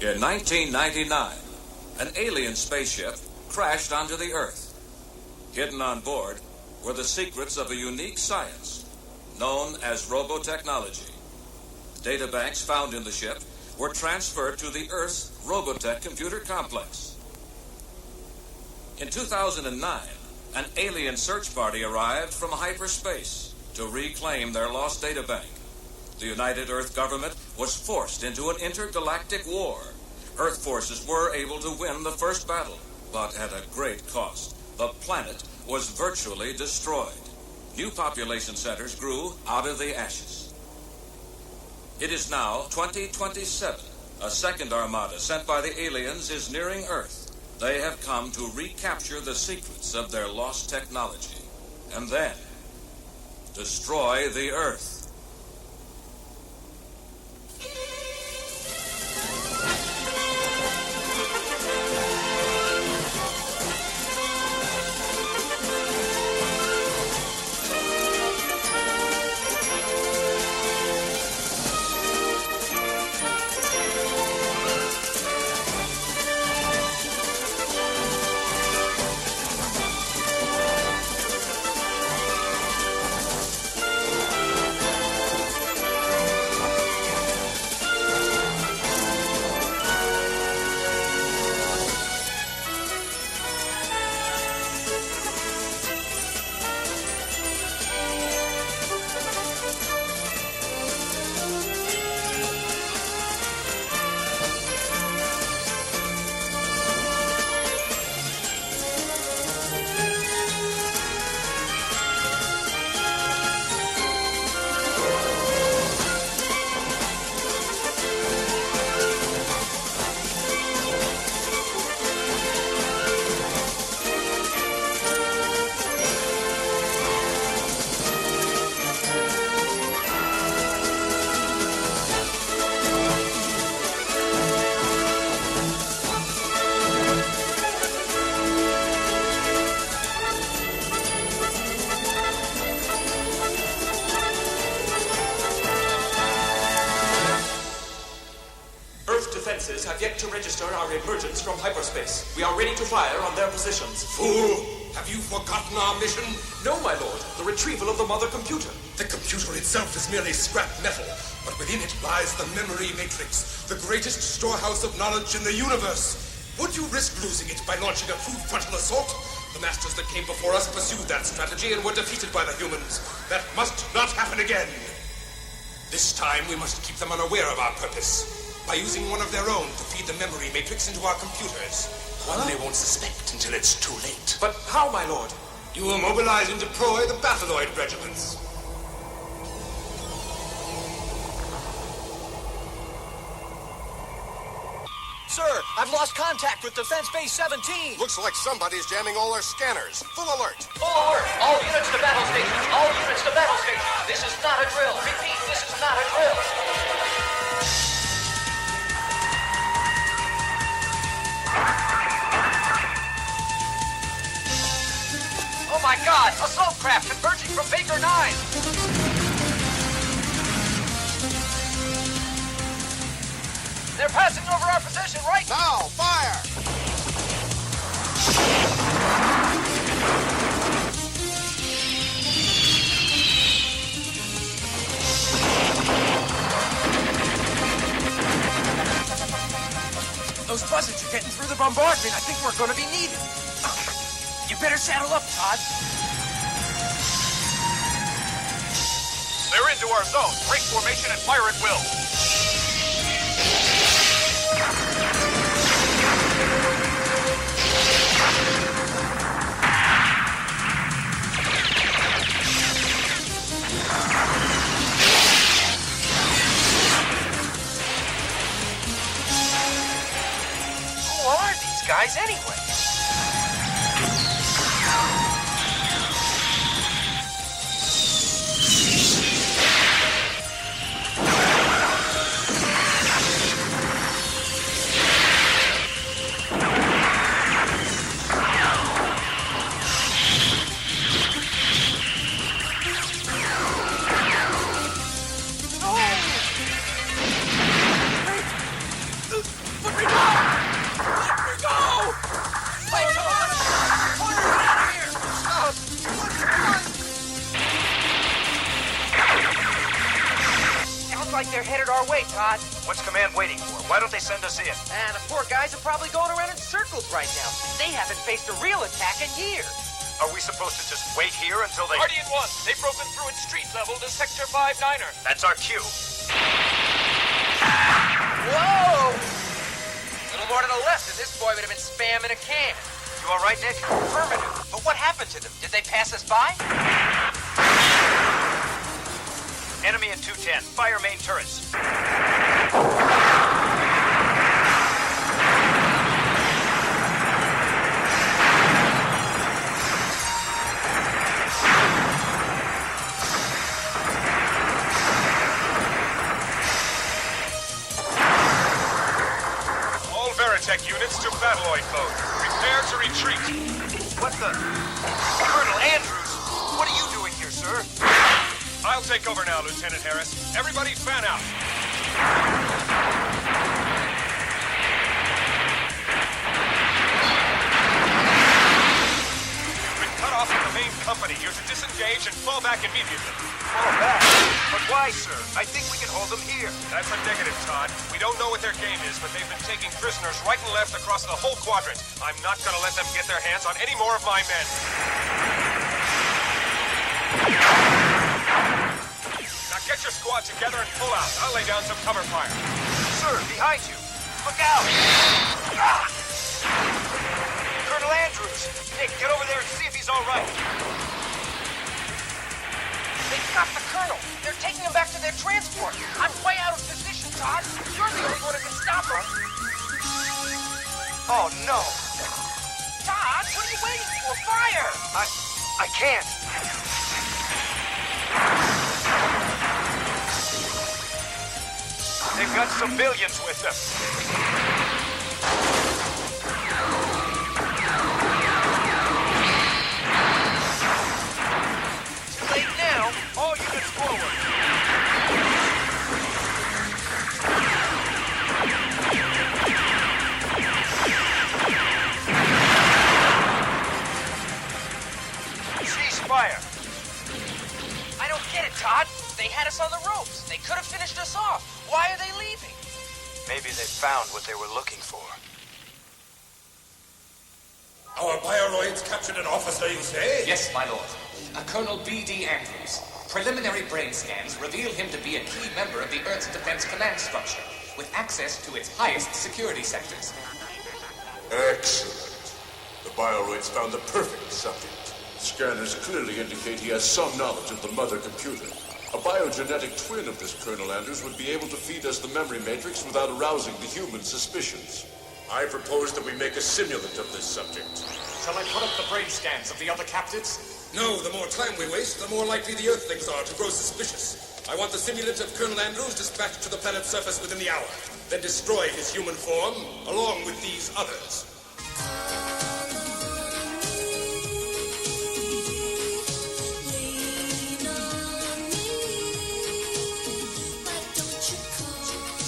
In 1999, an alien spaceship crashed onto the Earth. Hidden on board were the secrets of a unique science known as robotechnology. Databanks found in the ship were transferred to the Earth's Robotech computer complex. In 2009, an alien search party arrived from hyperspace to reclaim their lost databank. The United Earth government was forced into an intergalactic war. Earth forces were able to win the first battle, but at a great cost. The planet was virtually destroyed. New population centers grew out of the ashes. It is now 2027. A second armada sent by the aliens is nearing Earth. They have come to recapture the secrets of their lost technology and then destroy the Earth. Have yet to register our emergence from hyperspace. We are ready to fire on their positions. Fool! Have you forgotten our mission? No, my lord. The retrieval of the mother computer. The computer itself is merely scrap metal, but within it lies the memory matrix, the greatest storehouse of knowledge in the universe. Would you risk losing it by launching a true frontal assault? The masters that came before us pursued that strategy and were defeated by the humans. That must not happen again. This time we must keep them unaware of our purpose by using one of their own to feed the memory matrix into our computers. One they won't suspect until it's too late. But how, my lord? You will mobilize and deploy the Bathyloid regiments. Sir, I've lost contact with Defense Base 17. Looks like somebody's jamming all their scanners. Full alert. Full alert. All units to battle stations. All units to battle stations. This is not a drill. Repeat, this is not a drill. Oh my God! Assault craft converging from Baker 9! They're passing over our position right now! Fire! Those buzzards are getting through the bombardment. I think we're going to be needed. You better saddle up, Todd. They're into our zone. Break formation and fire at will. Who are these guys anyway? But they're headed our way, Todd. What's Command waiting for? Why don't they send us in? The poor guys are probably going around in circles right now. They haven't faced a real attack in years. Are we supposed to just wait here until they... Guardian 1, they've broken through at street level to Sector 5-9er. That's our cue. Whoa! A little more to the left, and this boy would have been spamming a can. You all right, Nick? Affirmative. But what happened to them? Did they pass us by? Enemy at 210. Fire main turrets. All Veritech units to battleoid mode. Prepare to retreat. What the... Colonel Andrews! What are you doing here, sir? I'll take over now, Lieutenant Harris. Everybody fan out. You've been cut off from the main company. You're to disengage and fall back immediately. Fall back? But why, sir? I think we can hold them here. That's a negative, Todd. We don't know what their game is, but they've been taking prisoners right and left across the whole quadrant. I'm not going to let them get their hands on any more of my men. Now get your squad together and pull out. I'll lay down some cover fire. Sir, behind you. Look out! Ah! Colonel Andrews! Nick, get over there and see if he's all right. They've got the colonel. They're taking him back to their transport. I'm way out of position, Todd. You're the only one who can stop them. Oh, no. Todd, what are you waiting for? Fire! I can't. They've got civilians with them. Too late now. All units forward. Cease fire. I don't get it, Todd. They had us on the ropes. They could have finished us off. Why are they leaving? Maybe they found what they were looking for. Our bioroids captured an officer, you say? Yes, my lord. Colonel B.D. Andrews. Preliminary brain scans reveal him to be a key member of the Earth's defense command structure, with access to its highest security sectors. Excellent. The bioroids found the perfect subject. Scanners clearly indicate he has some knowledge of the mother computer. A biogenetic twin of this Colonel Andrews would be able to feed us the memory matrix without arousing the human suspicions. I propose that we make a simulant of this subject. Shall I put up the brain scans of the other captives? No, the more time we waste, the more likely the Earthlings are to grow suspicious. I want the simulant of Colonel Andrews dispatched to the planet's surface within the hour, then destroy his human form, along with these others.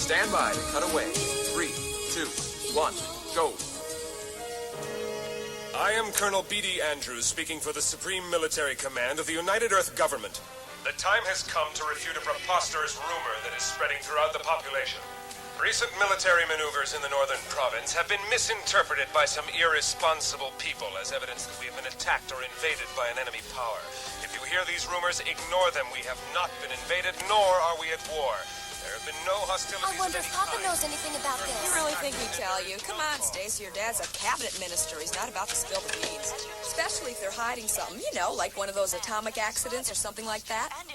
Stand by to cut away. 3, 2, 1, go. I am Colonel B.D. Andrews, speaking for the Supreme Military Command of the United Earth Government. The time has come to refute a preposterous rumor that is spreading throughout the population. Recent military maneuvers in the northern province have been misinterpreted by some irresponsible people as evidence that we have been attacked or invaded by an enemy power. If you hear these rumors, ignore them. We have not been invaded, nor are we at war. There have been no hostilities. I wonder if Papa knows anything about this. You really think he'd tell you? Come on, Stacy, your dad's a cabinet minister. He's not about to spill the beans. Especially if they're hiding something, you know, like one of those atomic accidents or something like that. I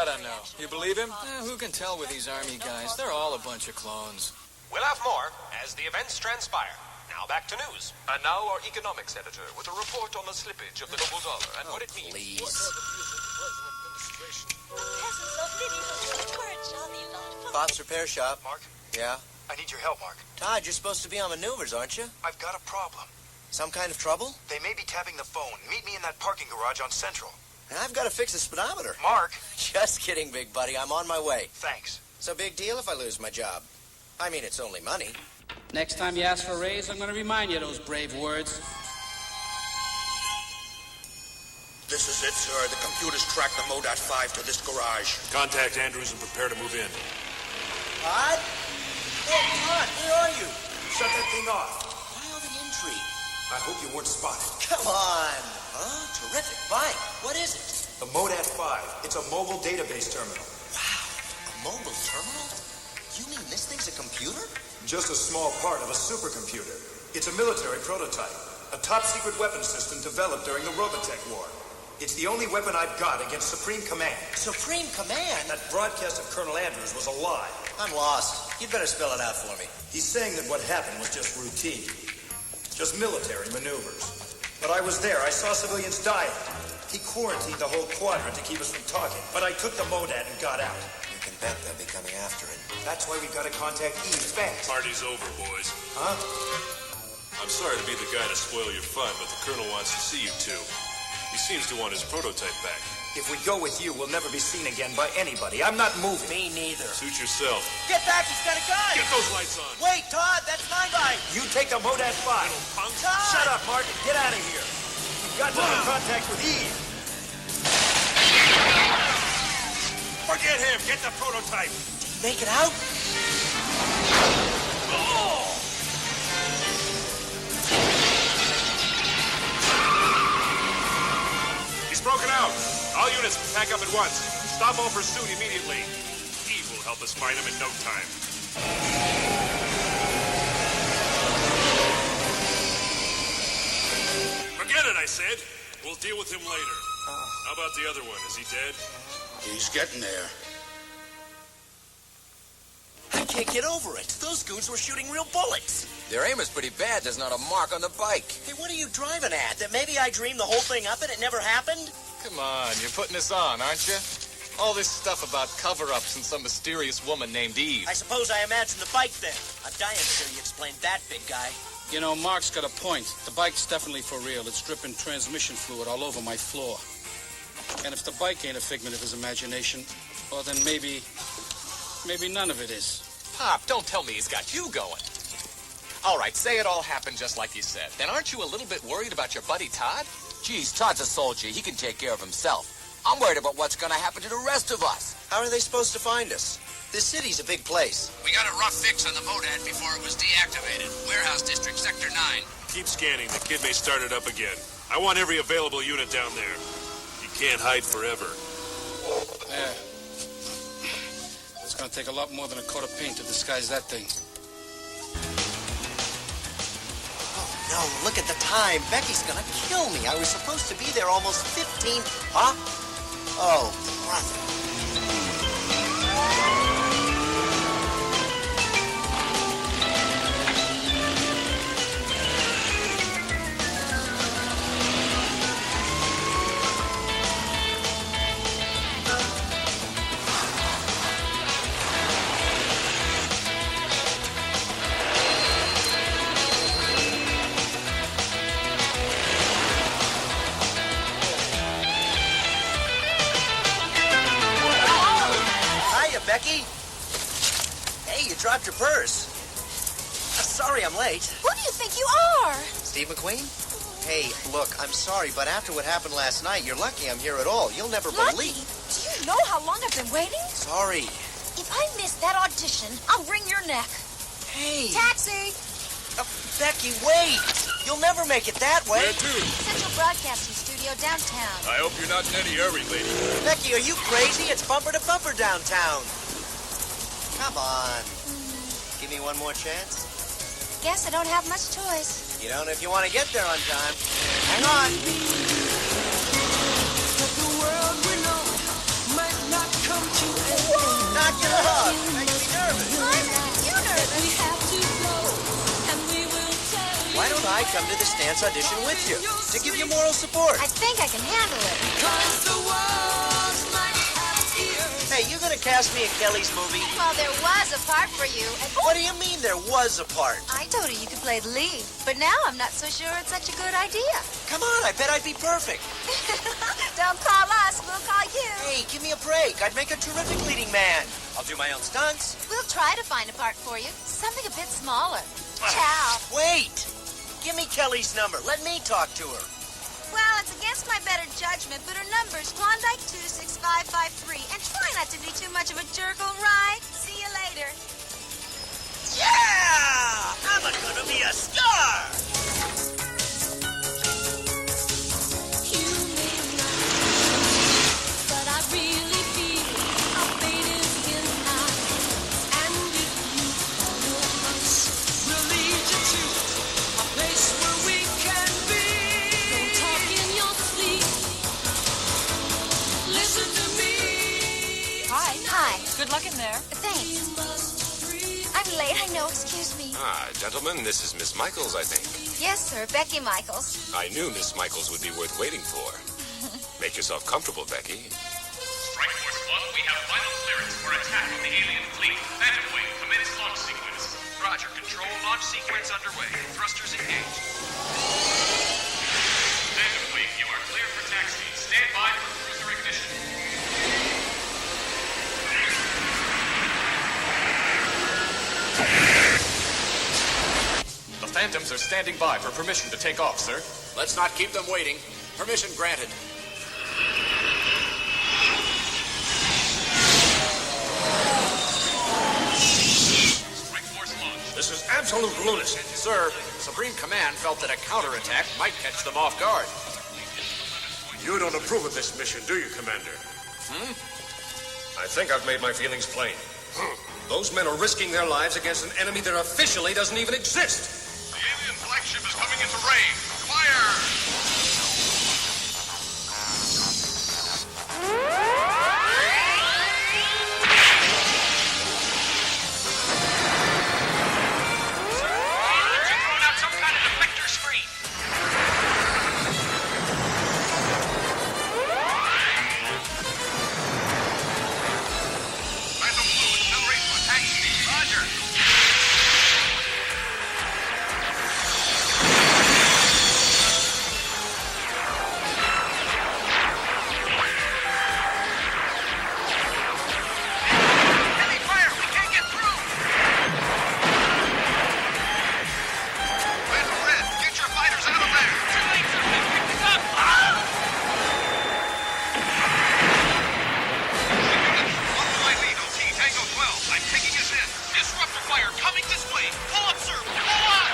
don't know. You believe him? Who can tell with these army guys? They're all a bunch of clones. We'll have more as the events transpire. Now back to news. And now our economics editor with a report on the slippage of the noble dollar and what it means. Please. Bob's Repair Shop. Mark? Yeah? I need your help, Mark. Todd, you're supposed to be on maneuvers, aren't you? I've got a problem. Some kind of trouble? They may be tapping the phone. Meet me in that parking garage on Central. And I've got to fix the speedometer. Mark! Just kidding, big buddy. I'm on my way. Thanks. So big deal if I lose my job. I mean, it's only money. Next time you ask for a raise, I'm going to remind you of those brave words. The This is it, sir. The computer's tracked the Modat 5 to this garage. Contact Andrews and prepare to move in. Todd? Hey, Todd, where are you? Shut that thing off. Why all the intrigue? I hope you weren't spotted. Come on. Huh? Terrific bike. What is it? The Modat 5. It's a mobile database terminal. Wow. A mobile terminal? You mean this thing's a computer? Just a small part of a supercomputer. It's a military prototype. A top-secret weapon system developed during the Robotech War. It's the only weapon I've got against Supreme Command. Supreme Command? That broadcast of Colonel Andrews was a lie. I'm lost. You'd better spell it out for me. He's saying that what happened was just routine. Just military maneuvers. But I was there. I saw civilians dying. He quarantined the whole quadrant to keep us from talking. But I took the Modat and got out. You can bet they'll be coming after it. That's why we gotta contact Eve fast. Party's over, boys. Huh? I'm sorry to be the guy to spoil your fun, but the Colonel wants to see you two. He seems to want his prototype back. If we go with you, we'll never be seen again by anybody. I'm not moving. Me neither. Suit yourself. Get back, he's got a gun! Get those lights on! Wait, Todd, that's my bike! You take the Modat 5. Punk. Todd! Shut up, Martin. Get out of here. You've got to make contact with Eve. Forget him. Get the prototype. Make it out? He's broken out. All units pack up at once. Stop all pursuit immediately. Eve will help us find him in no time. Forget it, I said. We'll deal with him later. How about the other one? Is he dead? He's getting there. I can't get over it. Those goons were shooting real bullets. Their aim is pretty bad. There's not a mark on the bike. Hey, what are you driving at? That maybe I dreamed the whole thing up and it never happened? Come on, you're putting us on, aren't you? All this stuff about cover-ups and some mysterious woman named Eve. I suppose I imagined the bike then. I'm dying to hear you explain that, big guy. You know, Mark's got a point. The bike's definitely for real. It's dripping transmission fluid all over my floor. And if the bike ain't a figment of his imagination, well, then maybe none of it is. Pop, don't tell me he's got you going. All right, say it all happened just like you said. Then aren't you a little bit worried about your buddy Todd? Geez, Todd's a soldier. He can take care of himself. I'm worried about what's going to happen to the rest of us. How are they supposed to find us? This city's a big place. We got a rough fix on the Modat before it was deactivated. Warehouse District, Sector 9. Keep scanning. The kid may start it up again. I want every available unit down there. He can't hide forever. Yeah. It's gonna take a lot more than a coat of paint to disguise that thing. Oh, no, look at the time. Becky's gonna kill me. I was supposed to be there almost 15... Huh? Oh, brother. Becky? Hey, you dropped your purse. Sorry I'm late. Who do you think you are? Steve McQueen? Hey, look, I'm sorry, but after what happened last night, you're lucky I'm here at all. You'll never believe. Do you know how long I've been waiting? Sorry. If I miss that audition, I'll wring your neck. Hey. Taxi! Becky, wait! You'll never make it that way. Where to? Central Broadcasting Studio downtown. I hope you're not in any hurry, lady. Becky, are you crazy? It's bumper to bumper downtown. Come on. Give me one more chance. Guess I don't have much choice. You don't if you want to get there on time. Hang on. The world we know might not come to an end. Knock it off. Makes me nervous. I'm making you nervous. We have to go, and we will tell you. Why don't I come to the Stance audition with you to give you moral support? I think I can handle it. Cause the walls might have ears. Hey, you gonna cast me in Kelly's movie? Well, there was a part for you. And what do you mean there was a part? I told you could play the lead, but now I'm not so sure it's such a good idea. Come on, I bet I'd be perfect. Don't call us, we'll call you. Hey, give me a break. I'd make a terrific leading man. I'll do my own stunts. We'll try to find a part for you. Something a bit smaller. Ciao. Wait. Give me Kelly's number. Let me talk to her. Well, it's against my better judgment, but her number's Klondike 26553. And try not to be too much of a jerk, all right? See you later. Yeah! I'm gonna be a star! But I really feel a faded in eyes. And if you follow us, we'll lead you to a place where we can be. Don't talk in your sleep. Listen to me. Hi. Good luck in there. Thanks. I'm late, I know. Excuse me. Ah, gentlemen, this is Miss Michaels, I think. Yes, sir. Becky Michaels. I knew Miss Michaels would be worth waiting for. Make yourself comfortable, Becky. Strike Force 1, we have final clearance for attack on the alien fleet. Phantom Wing, commence launch sequence. Roger, control, launch sequence underway. Thrusters engaged. Phantom Wing, you are clear for taxi. Stand by for cruiser ignition. The Phantoms are standing by for permission to take off, sir. Let's not keep them waiting. Permission granted. Strike Force launch. This is absolute lunacy. Sir, Supreme Command felt that a counterattack might catch them off guard. You don't approve of this mission, do you, Commander? I think I've made my feelings plain. Those men are risking their lives against an enemy that officially doesn't even exist. The alien flagship is coming into range. Fire! Throwing out some kind of deflector screen. Phantom Blue, accelerate to attack speed. Roger. Heavy fire! We can't get through! Phantom Red, get your fighters out of there. Too late, sir. We picked it up! Follow my lead, OT. Tango 12. I'm taking us in. Disruptor fire coming this way. Pull up, sir. Pull up!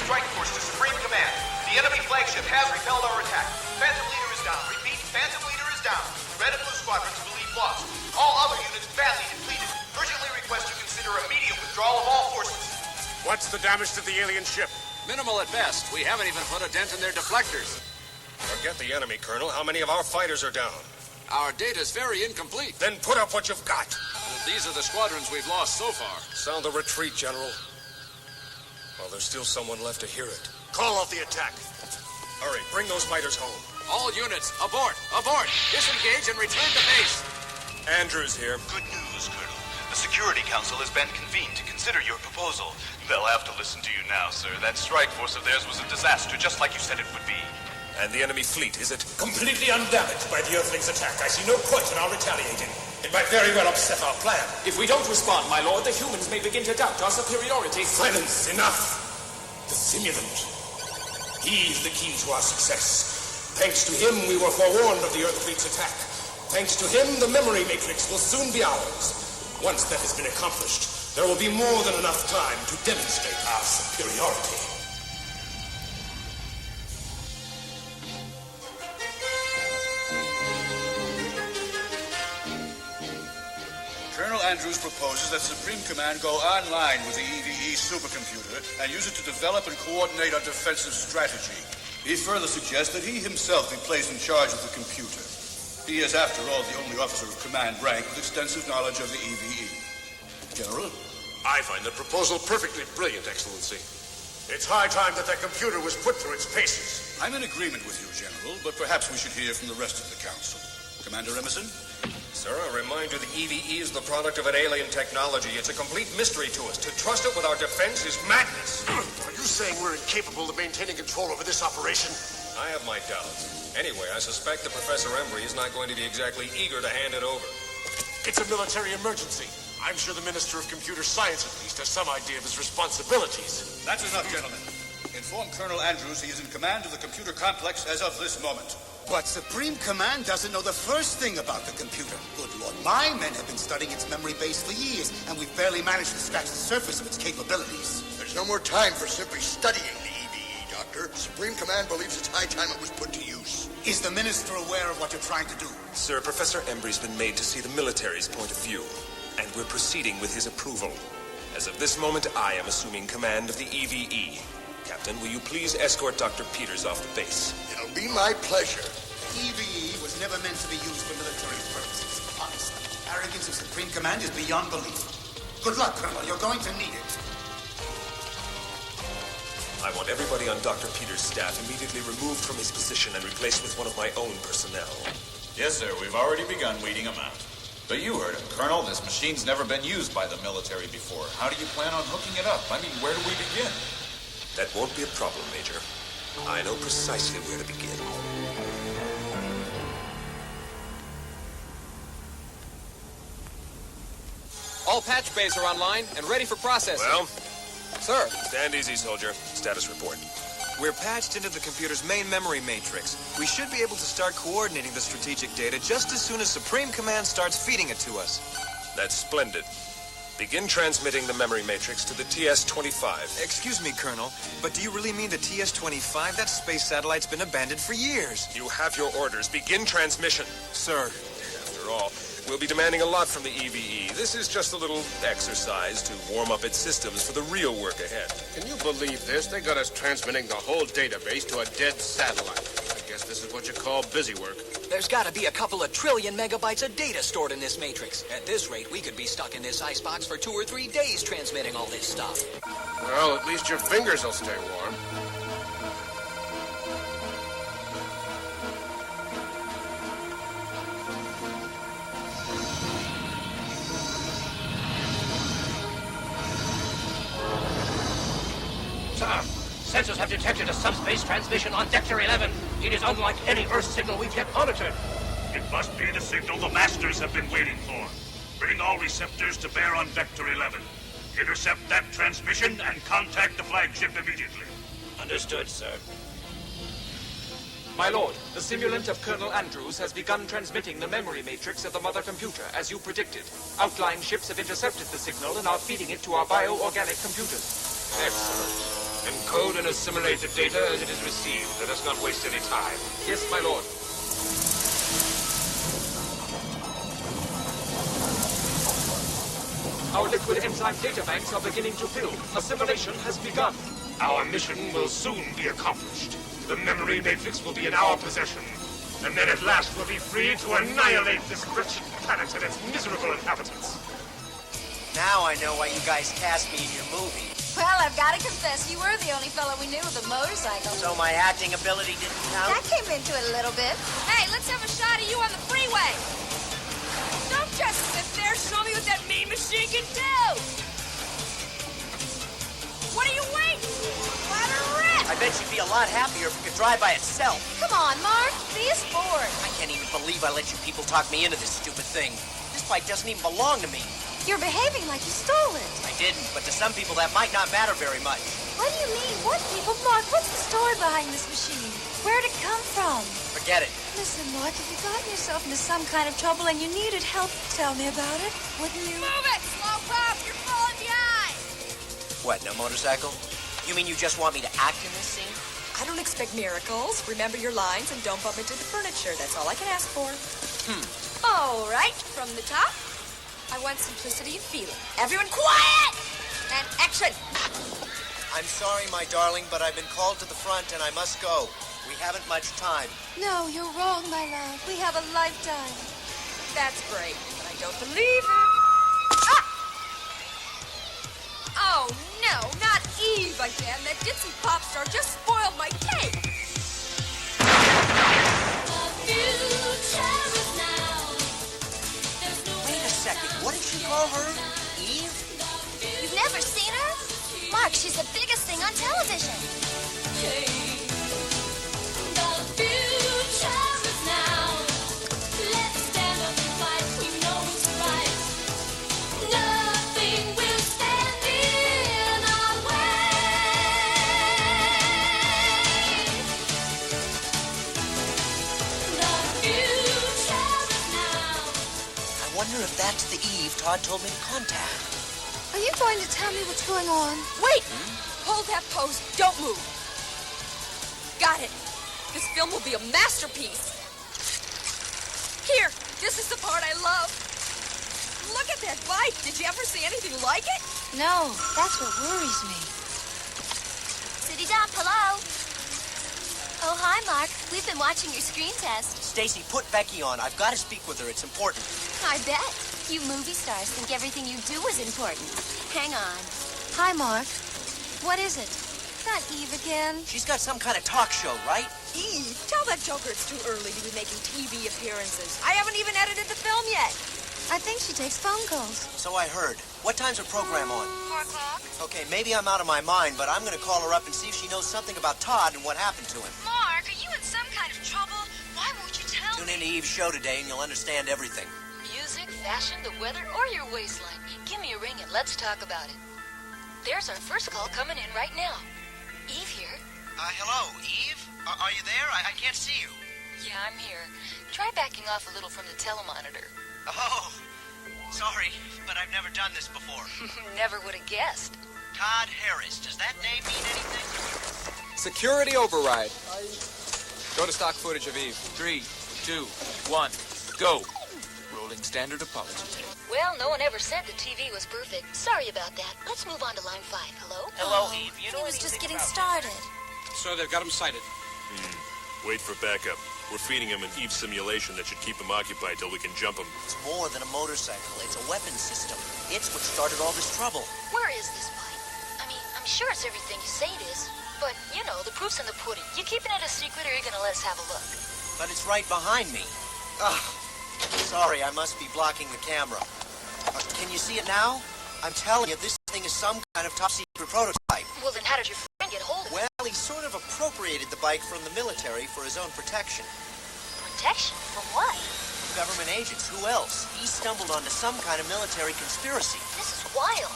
Strike Force to Supreme Command. The enemy flagship has repelled our attack. Phantom Leader is down. Repeat, Phantom Leader is down. Red and Blue squadrons believe lost. All other units badly depleted. Urgently request you consider immediate withdrawal of all forces. What's the damage to the alien ship? Minimal at best. We haven't even put a dent in their deflectors. Forget the enemy, Colonel. How many of our fighters are down? Our data's very incomplete. Then put up what you've got. These are the squadrons we've lost so far. Sound the retreat, General. Well, there's still someone left to hear it. Call off the attack. Hurry, bring those fighters home. All units, abort! Abort! Disengage and return to base! Andrews here. Good news, Colonel. The Security Council has been convened to consider your proposal. They'll have to listen to you now, sir. That strike force of theirs was a disaster, just like you said it would be. And the enemy fleet, is it? Completely undamaged by the Earthlings' attack. I see no point in our retaliating. It might very well upset our plan. If we don't respond, my lord, the humans may begin to doubt our superiority. Silence! Enough! The simulant. He's the key to our success. Thanks to him, we were forewarned of the Earth fleet's attack. Thanks to him, the memory matrix will soon be ours. Once that has been accomplished, there will be more than enough time to demonstrate our superiority. Colonel Andrews proposes that Supreme Command go online with the EVE supercomputer and use it to develop and coordinate our defensive strategy. He further suggests that he himself be placed in charge of the computer. He is, after all, the only officer of command rank with extensive knowledge of the EVE. General? I find the proposal perfectly brilliant, Excellency. It's high time that that computer was put through its paces. I'm in agreement with you, General, but perhaps we should hear from the rest of the Council. Commander Emerson? Sir, I remind you the EVE is the product of an alien technology. It's a complete mystery to us. To trust it with our defense is madness. Are you saying we're incapable of maintaining control over this operation? I have my doubts. Anyway, I suspect that Professor Embry is not going to be exactly eager to hand it over. It's a military emergency. I'm sure the Minister of Computer Science, at least, has some idea of his responsibilities. That's enough, gentlemen. Inform Colonel Andrews he is in command of the computer complex as of this moment. But Supreme Command doesn't know the first thing about the computer. Good Lord, my men have been studying its memory base for years, and we've barely managed to scratch the surface of its capabilities. There's no more time for simply studying the EVE, Doctor. Supreme Command believes it's high time it was put to use. Is the Minister aware of what you're trying to do? Sir, Professor Embry's been made to see the military's point of view, and we're proceeding with his approval. As of this moment, I am assuming command of the EVE. Captain, will you please escort Dr. Peters off the base? It'll be my pleasure. EVE was never meant to be used for military purposes. Honestly, arrogance of Supreme Command is beyond belief. Good luck, Colonel. You're going to need it. I want everybody on Dr. Peters' staff immediately removed from his position and replaced with one of my own personnel. Yes, sir. We've already begun weeding them out. But you heard him, Colonel. This machine's never been used by the military before. How do you plan on hooking it up? I mean, where do we begin? That won't be a problem, Major. I know precisely where to begin. All patch bays are online and ready for processing. Well? Sir. Stand easy, soldier. Status report. We're patched into the computer's main memory matrix. We should be able to start coordinating the strategic data just as soon as Supreme Command starts feeding it to us. That's splendid. Begin transmitting the memory matrix to the TS-25. Excuse me, Colonel, but do you really mean the TS-25? That space satellite's been abandoned for years. You have your orders. Begin transmission. Sir. After all, we'll be demanding a lot from the EVE. This is just a little exercise to warm up its systems for the real work ahead. Can you believe this? They got us transmitting the whole database to a dead satellite. I guess this is what you call busy work. There's got to be a couple of trillion megabytes of data stored in this matrix. At this rate, we could be stuck in this icebox for 2 or 3 days transmitting all this stuff. Well, at least your fingers will stay warm. Sensors have detected a subspace transmission on Sector 11. It is unlike any Earth signal we've yet monitored. It must be the signal the Masters have been waiting for. Bring all receptors to bear on Vector 11. Intercept that transmission and contact the flagship immediately. Understood, sir. My lord, the simulant of Colonel Andrews has begun transmitting the memory matrix of the mother computer, as you predicted. Outlying ships have intercepted the signal and are feeding it to our bioorganic computers. Excellent. Encode and assimilate the data as it is received. Let us not waste any time. Yes, my lord. Our liquid enzyme databanks are beginning to fill. Assimilation has begun. Our mission will soon be accomplished. The memory matrix will be in our possession. And then at last we'll be free to annihilate this wretched planet and its miserable inhabitants. Now I know why you guys cast me in your movie. Well, I've got to confess, you were the only fellow we knew with a motorcycle. So my acting ability didn't count? That came into it a little bit. Hey, let's have a shot of you on the freeway. Don't just sit there. Show me what that mean machine can do. What are you waiting for? Let her rip. I bet you'd be a lot happier if it could drive by itself. Come on, Mark. Be a sport. I can't even believe I let you people talk me into this stupid thing. This bike doesn't even belong to me. You're behaving like you stole it. I didn't, but to some people that might not matter very much. What do you mean? What people? Mark, what's the story behind this machine? Where'd it come from? Forget it. Listen, Mark, if you gotten yourself into some kind of trouble and you needed help, tell me about it, wouldn't you? Move it! Slowpoke! You're falling behind! What, no motorcycle? You mean you just want me to act in this scene? I don't expect miracles. Remember your lines and don't bump into the furniture. That's all I can ask for. All right, from the top. I want simplicity of feeling. Everyone quiet! And action! I'm sorry, my darling, but I've been called to the front and I must go. We haven't much time. No, you're wrong, my love. We have a lifetime. That's great, but I don't believe it. Ah! Oh, no, not Eve again. That ditzy pop star just spoiled my cake. Wait a second. What did she call her? Eve? You've never seen her? Mark, she's the biggest thing on television. No! That's the Eve Todd told me to contact. Are you going to tell me what's going on? Wait! Hold that pose. Don't move. Got it. This film will be a masterpiece. Here, this is the part I love. Look at that bike. Did you ever see anything like it? No, that's what worries me. City Dump, hello. Oh, hi, Mark. We've been watching your screen test. Stacy, put Becky on. I've got to speak with her. It's important. I bet. You movie stars think everything you do is important. Hang on. Hi, Mark. What is it? Not Eve again. She's got some kind of talk show, right? Eve, tell that joker it's too early to be making TV appearances. I haven't even edited the film yet. I think she takes phone calls. So I heard. What time's her program on? 4 o'clock. Okay, maybe I'm out of my mind, but I'm going to call her up and see if she knows something about Todd and what happened to him. Mark, are you in some kind of trouble? Why won't you tell Tune into Eve's show today and you'll understand everything. Music, fashion, the weather, or your waistline. Give me a ring and let's talk about it. There's our first call coming in right now. Eve here. Hello, Eve? Are you there? I can't see you. Yeah, I'm here. Try backing off a little from the telemonitor. Oh, sorry, but I've never done this before. Never would have guessed. Todd Harris. Does that name mean anything? Security override. Go to stock footage of Eve. 3, 2, 1, go. Rolling standard apology tape. Well, no one ever said the TV was perfect. Sorry about that. Let's move on to line 5. Hello? Hello, Eve. He was just getting started. So they've got him sighted. Wait for backup. We're feeding him an Eve simulation that should keep him occupied till we can jump him. It's more than a motorcycle. It's a weapon system. It's what started all this trouble. Where is this bike? I mean, I'm sure it's everything you say it is. But, you know, the proof's in the pudding. You keeping it a secret or are you going to let us have a look? But it's right behind me. Sorry, I must be blocking the camera. Can you see it now? I'm telling you, this thing is some kind of top-secret prototype. Well, then how did your friend get hold of it? Well, he sort of appropriated the bike from the military for his own protection. Protection? From what? Government agents. Who else? He stumbled onto some kind of military conspiracy. This is wild.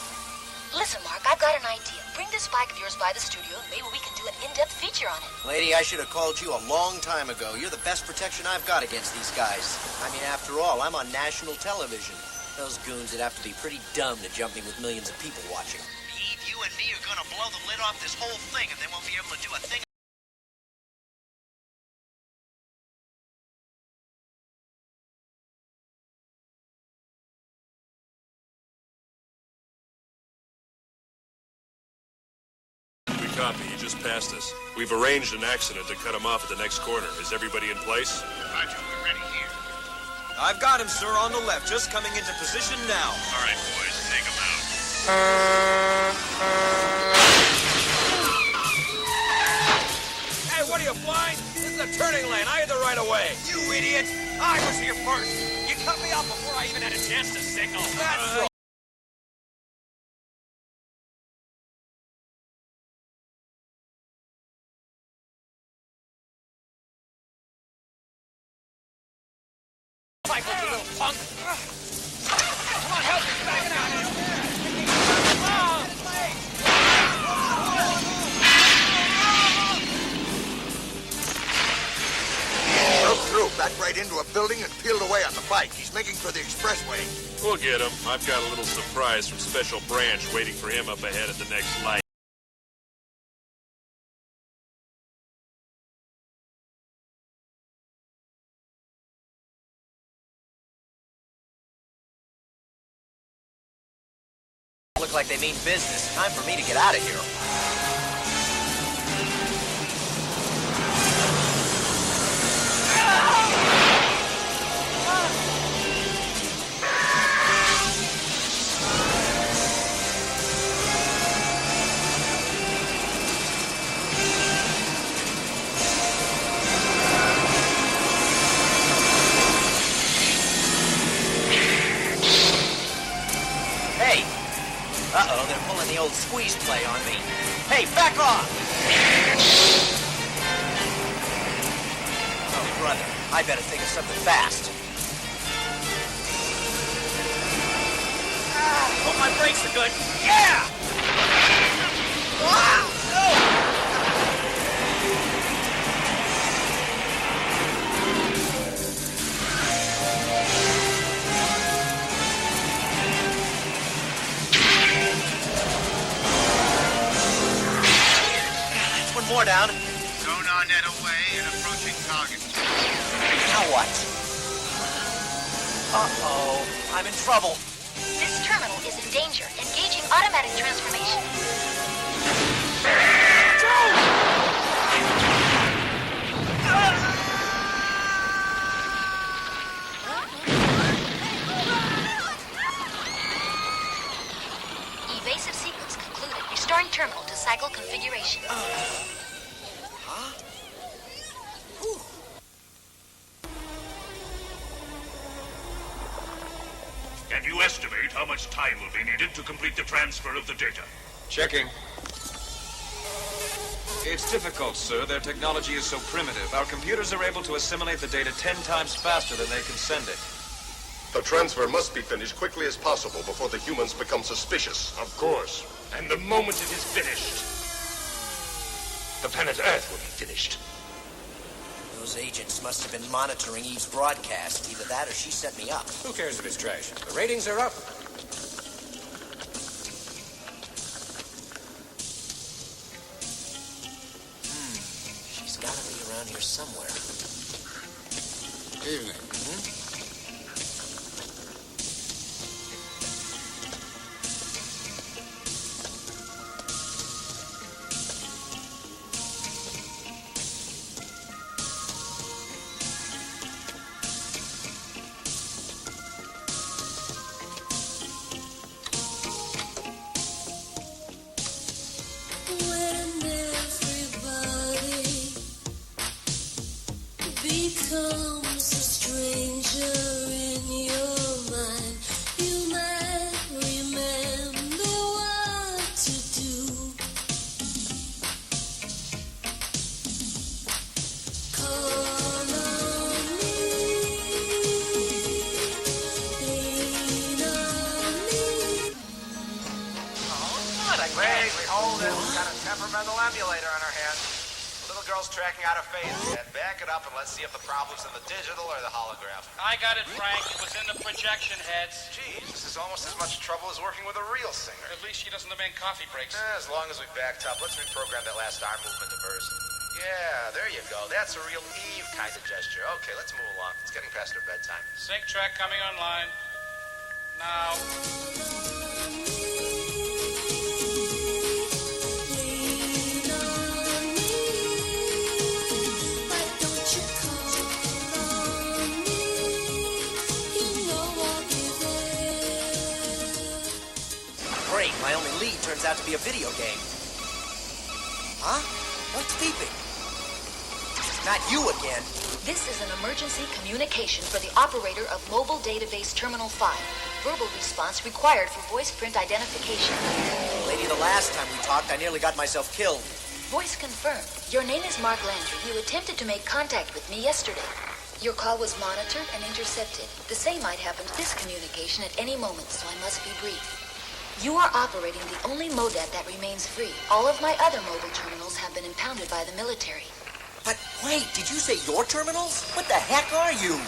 Listen, Mark, I've got an idea. Bring this bike of yours by the studio, and maybe we can do an in-depth feature on it. Lady, I should have called you a long time ago. You're the best protection I've got against these guys. I mean, after all, I'm on national television. Those goons would have to be pretty dumb to jump me with millions of people watching. Eve, you and me are gonna blow the lid off this whole thing, and then we'll be able to do a thing. Copy. He just passed us. We've arranged an accident to cut him off at the next corner. Is everybody in place? Roger, we're ready here. I've got him, sir, on the left, just coming into position now. All right, boys, take him out. Hey, what are you, blind? This is a turning lane. I had the right of way. You idiot! I was here first. You cut me off before I even had a chance to signal. That's right. Michael, you little punk! Come on, help me! Back it out! Broke through, backed right into a building and peeled away on the bike. He's making for the expressway. We'll get him. I've got a little surprise from Special Branch waiting for him up ahead at the next light. Look like they mean business. Time for me to get out of here. Hey! Uh-oh, they're pulling the old squeeze play on me. Hey, back off! Oh, brother, I better think of something fast. Hope my brakes are good. Yeah! Ah! No! more down. Sonar net away and approaching target. Now what? Uh-oh. I'm in trouble. This terminal is in danger. Engaging automatic transformation. Evasive sequence concluded. Restoring terminal to cycle configuration. Huh? Whew. Can you estimate how much time will be needed to complete the transfer of the data? Checking. It's difficult, sir. Their technology is so primitive. Our computers are able to assimilate the data 10 times faster than they can send it. The transfer must be finished quickly as possible before the humans become suspicious. Of course. And the moment it is finished, the planet Earth will be finished. Those agents must have been monitoring Eve's broadcast. Either that or she set me up. Who cares if it's trash? The ratings are up. She's got to be around here somewhere. Evening. When everybody becomes a stranger in your mind, you might remember what to do. Call on me, lean on me. Wait, we hold it. We've got a temperamental emulator on our hands. The little girl's tracking out a phase. And back it up and let's see if the problem's in the digital or the holograph. I got it, Frank. It was in the projection heads. Geez, this is almost as much trouble as working with a real singer. At least she doesn't demand coffee breaks. As long as we backed up, let's reprogram that last arm movement to verse. Yeah, there you go. That's a real Eve kind of gesture. Okay, let's move along. It's getting past her bedtime. Sync track coming online. Now. Great, my only lead turns out to be a video game. Huh? What's beeping? Not you again. This is an emergency communication for the operator of Mobile Database Terminal 5. Verbal response required for voice print identification. Lady, the last time we talked, I nearly got myself killed. Voice confirmed. Your name is Mark Landry. You attempted to make contact with me yesterday. Your call was monitored and intercepted. The same might happen to this communication at any moment, so I must be brief. You are operating the only MODAT that remains free. All of my other mobile terminals have been impounded by the military. But wait, did you say your terminals? What the heck are you?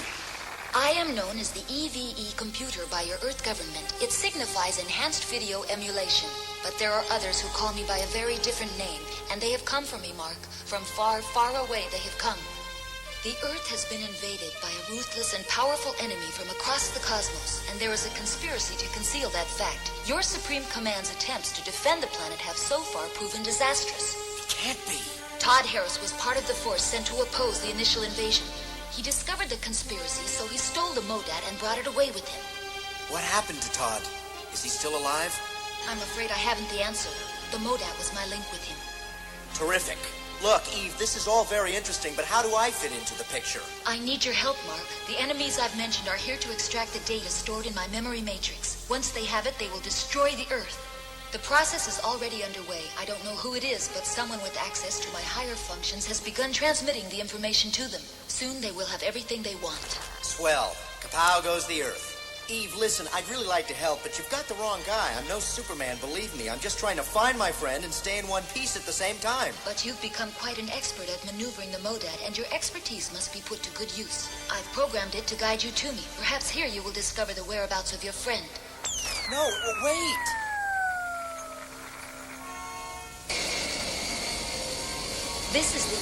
I am known as the EVE computer by your Earth government. It signifies enhanced video emulation. But there are others who call me by a very different name, and they have come for me, Mark. From far, far away they have come. The Earth has been invaded by a ruthless and powerful enemy from across the cosmos, and there is a conspiracy to conceal that fact. Your Supreme Command's attempts to defend the planet have so far proven disastrous. It can't be. Todd Harris was part of the force sent to oppose the initial invasion. He discovered the conspiracy, so he stole the MODAT and brought it away with him. What happened to Todd? Is he still alive? I'm afraid I haven't the answer. The MODAT was my link with him. Terrific. Look, Eve, this is all very interesting, but how do I fit into the picture? I need your help, Mark. The enemies I've mentioned are here to extract the data stored in my memory matrix. Once they have it, they will destroy the Earth. The process is already underway. I don't know who it is, but someone with access to my higher functions has begun transmitting the information to them. Soon they will have everything they want. Swell. Kapow goes the Earth. Eve, listen, I'd really like to help, but you've got the wrong guy. I'm no Superman, believe me. I'm just trying to find my friend and stay in one piece at the same time. But you've become quite an expert at maneuvering the MODAT, and your expertise must be put to good use. I've programmed it to guide you to me. Perhaps here you will discover the whereabouts of your friend. No, wait! This is the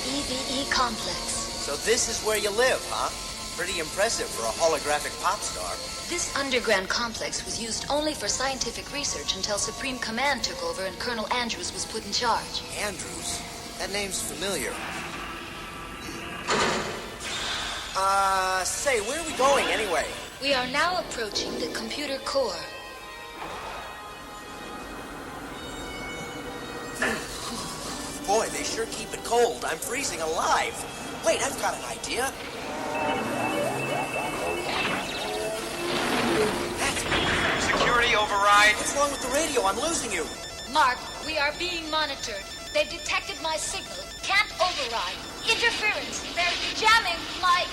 EVE complex. So this is where you live, huh? Pretty impressive for a holographic pop star. This underground complex was used only for scientific research until Supreme Command took over and Colonel Andrews was put in charge. Andrews? That name's familiar. Say, where are we going anyway? We are now approaching the computer core. Boy, they sure keep it cold. I'm freezing alive. Wait, I've got an idea. Security override. What's wrong with the radio? I'm losing you. Mark, we are being monitored. They've detected my signal. Can't override. Interference. They're jamming my...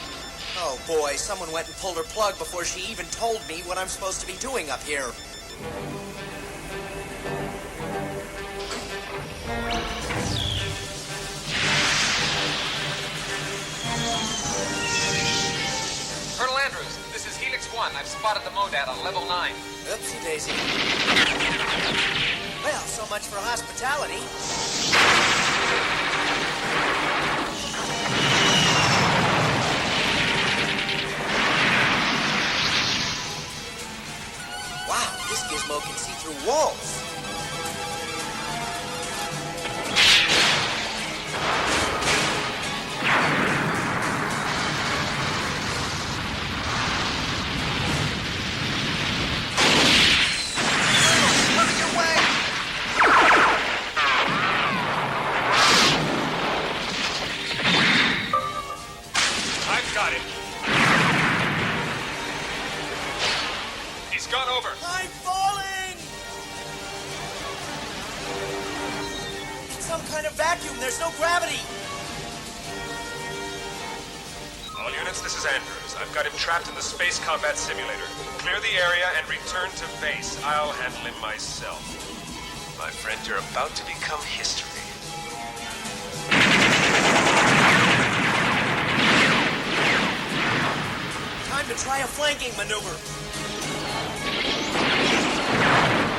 Oh, boy, someone went and pulled her plug before she even told me what I'm supposed to be doing up here. Colonel Andrews, this is Helix 1. I've spotted the Modad on level 9. Oopsie daisy. Well, so much for hospitality. Wow, this gizmo can see through walls. There's no gravity. All units, this is Andrews. I've got him trapped in the space combat simulator. Clear the area and return to base. I'll handle him myself. My friend, you're about to become history. Time to try a flanking maneuver.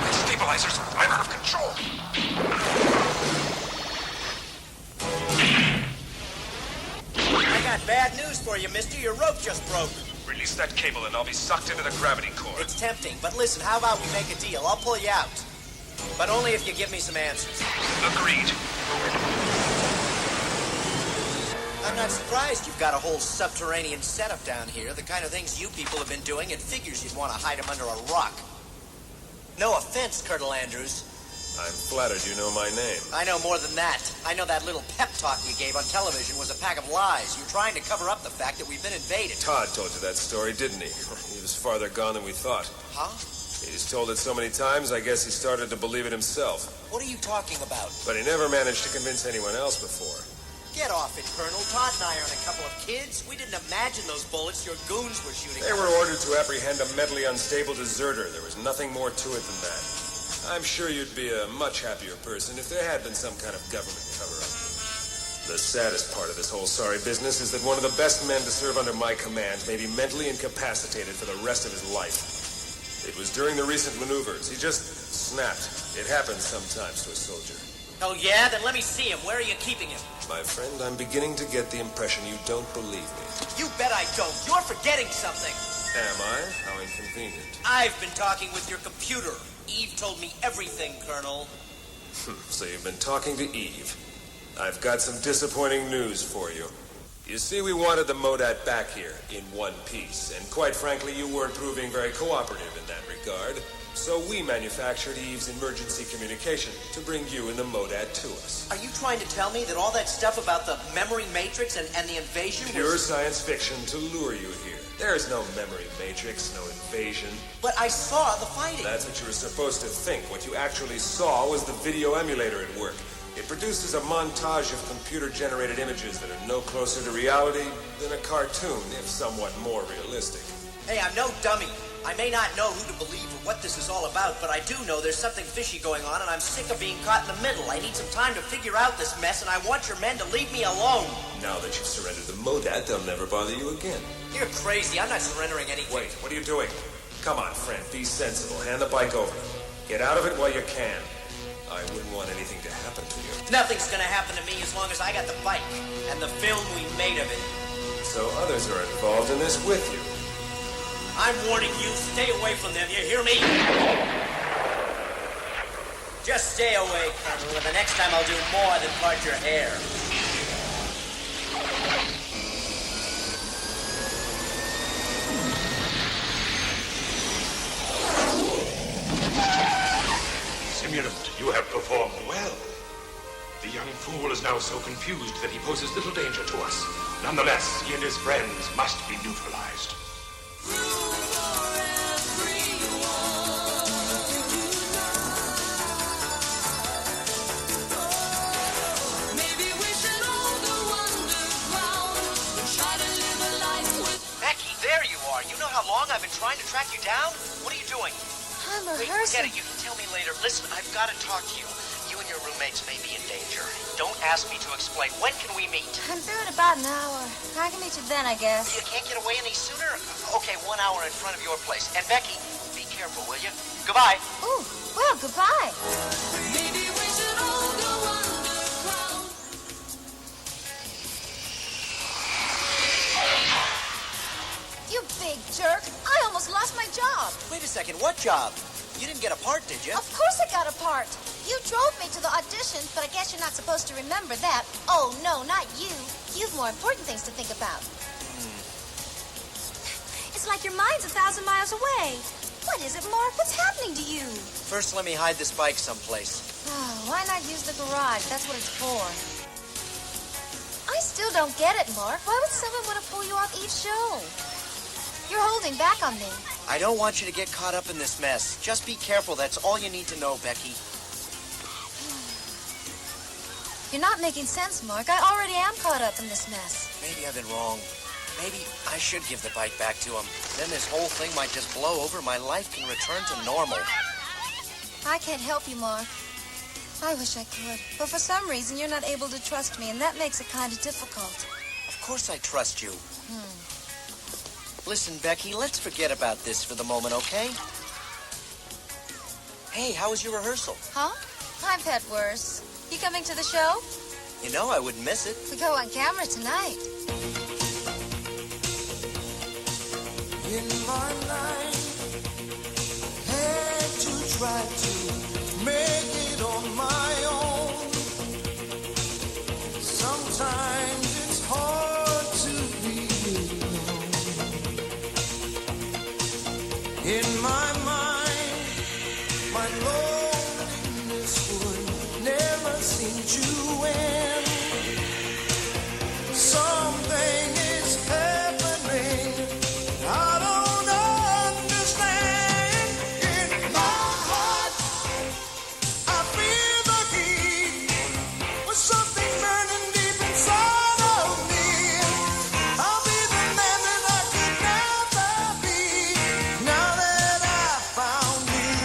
My stabilizers, I'm out of control. I got bad news for you, mister. Your rope just broke. Release that cable and I'll be sucked into the gravity core. It's tempting, but listen, how about we make a deal? I'll pull you out. But only if you give me some answers. Agreed. I'm not surprised you've got a whole subterranean setup down here. The kind of things you people have been doing, it figures you'd want to hide them under a rock. No offense, Colonel Andrews. I'm flattered you know my name. I know more than that. I know that little pep talk we gave on television was a pack of lies. You're trying to cover up the fact that we've been invaded. Todd told you that story, didn't he? He was farther gone than we thought. Huh? He's told it so many times, I guess he started to believe it himself. What are you talking about? But he never managed to convince anyone else before. Get off it, Colonel. Todd and I aren't a couple of kids. We didn't imagine those bullets your goons were shooting. They were ordered to apprehend a mentally unstable deserter. There was nothing more to it than that. I'm sure you'd be a much happier person if there had been some kind of government cover-up. The saddest part of this whole sorry business is that one of the best men to serve under my command may be mentally incapacitated for the rest of his life. It was during the recent maneuvers. He just snapped. It happens sometimes to a soldier. Oh, yeah? Then let me see him. Where are you keeping him? My friend, I'm beginning to get the impression you don't believe me. You bet I don't. You're forgetting something. Am I? How inconvenient. I've been talking with your computer. Eve told me everything, Colonel. So you've been talking to Eve. I've got some disappointing news for you. You see, we wanted the Modad back here in one piece, and quite frankly, you weren't proving very cooperative in that regard. So we manufactured Eve's emergency communication to bring you and the Modad to us. Are you trying to tell me that all that stuff about the memory matrix and the invasion Pure science fiction to lure you here. There's no memory matrix, no invasion. But I saw the fighting. That's what you were supposed to think. What you actually saw was the video emulator at work. It produces a montage of computer-generated images that are no closer to reality than a cartoon, if somewhat more realistic. Hey, I'm no dummy. I may not know who to believe or what this is all about, but I do know there's something fishy going on, and I'm sick of being caught in the middle. I need some time to figure out this mess, and I want your men to leave me alone. Now that you've surrendered the Modad, they'll never bother you again. You're crazy. I'm not surrendering anything. Wait, what are you doing? Come on, friend, be sensible. Hand the bike over. Get out of it while you can. I wouldn't want anything to happen to you. Nothing's gonna happen to me as long as I got the bike and the film we made of it. So others are involved in this with you. I'm warning you, stay away from them, you hear me? Just stay away, Colonel, and the next time I'll do more than part your hair. Simulant, you have performed well. The young fool is now so confused that he poses little danger to us. Nonetheless, he and his friends must be neutralized. You know how long I've been trying to track you down? What are you doing? I'm Wait, rehearsing. forget it. You can tell me later. Listen, I've got to talk to you. You and your roommates may be in danger. Don't ask me to explain. When can we meet? I'm through in about an hour. I can meet you then, I guess. You can't get away any sooner? Okay, 1 hour in front of your place. And Becky, be careful, will you? Goodbye. Ooh, well, goodbye. Maybe we should all go underground. You big jerk. I almost lost my job. Wait a second, what job? You didn't get a part, did you? Of course I got a part. You drove me to the audition, but I guess you're not supposed to remember that. Oh, no, not you. You've more important things to think about. It's like your mind's 1,000 miles away. What is it, Mark? What's happening to you? First, let me hide this bike someplace. Oh, why not use the garage? That's what it's for. I still don't get it, Mark. Why would someone want to pull you off each show? You're holding back on me. I don't want you to get caught up in this mess. Just be careful. That's all you need to know, Becky. You're not making sense, Mark. I already am caught up in this mess. Maybe I've been wrong. Maybe I should give the bike back to him. Then this whole thing might just blow over. My life can return to normal. I can't help you, Mark. I wish I could. But for some reason, you're not able to trust me, and that makes it kind of difficult. Of course I trust you. Listen, Becky, let's forget about this for the moment, okay? Hey, how was your rehearsal? Huh? I've had worse. You coming to the show? You know I wouldn't miss it. We go on camera tonight. In my life, had to try to make it on my own. Sometimes it's hard to be alone. In my mind, my loneliness would never seem to end. Something is happening I don't understand. In my heart, I feel the heat with something burning deep inside of me. I'll be the man that I could never be now that I found you.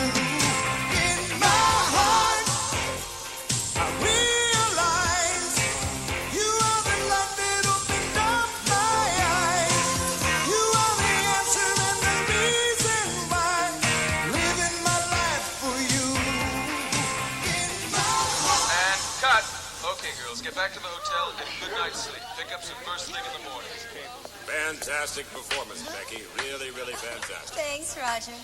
In my heart, I realize you are the light that opened up my eyes. You are the answer and the reason why I'm living my life for you. In my heart. And cut. Okay, girls, get back to the hotel and get a good night's sleep. Pick up some first thing in the morning. Fantastic performance, Becky. Really, really fantastic. Thanks, Roger.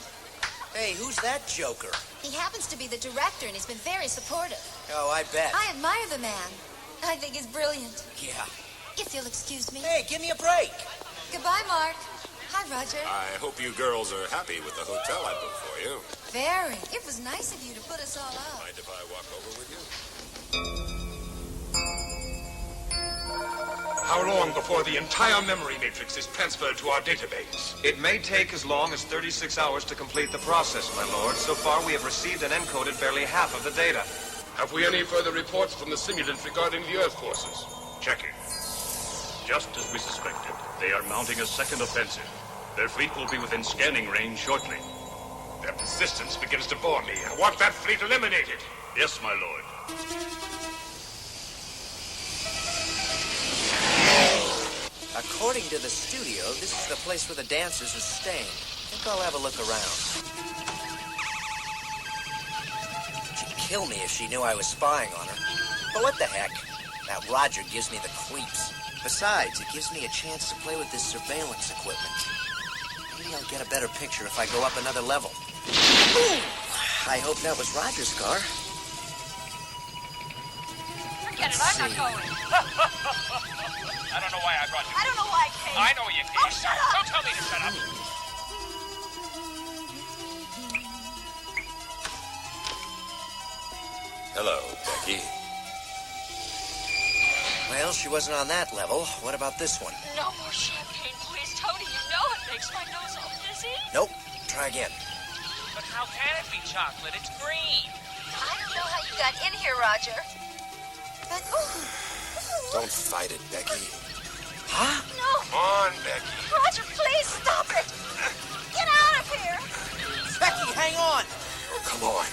Hey, who's that joker? He happens to be the director, and he's been very supportive. Oh, I bet. I admire the man. I think he's brilliant. Yeah. If you'll excuse me. Hey, give me a break. Goodbye, Mark. Hi, Roger. I hope you girls are happy with the hotel I booked for you. Very. It was nice of you to put us all up. Mind if I walk over with you? How long before the entire memory matrix is transferred to our database? It may take as long as 36 hours to complete the process, my lord. So far, we have received and encoded barely half of the data. Have we any further reports from the simulant regarding the Earth forces? Checking. Just as we suspected, they are mounting a second offensive. Their fleet will be within scanning range shortly. Their persistence begins to bore me. I want that fleet eliminated. Yes, my lord. According to the studio, this is the place where the dancers are staying. I think I'll have a look around. kill me if she knew I was spying on her. But what the heck? That Roger gives me the creeps. Besides, it gives me a chance to play with this surveillance equipment. Maybe I'll get a better picture if I go up another level. Ooh! I hope that was Roger's car. Forget it, I'm not going. I don't know why I brought you. I don't know why I came. I know you came. Oh, shut up! Don't tell me to shut up. Hello, Becky. Well, she wasn't on that level. What about this one? No more champagne, please, Tony. You know it makes my nose all dizzy. Nope. Try again. But how can it be chocolate? It's green. I don't know how you got in here, Roger. But, Don't fight it, Becky. Huh? No! Come on, Becky. Roger, please stop it! Get out of here! Becky, hang on! Come on.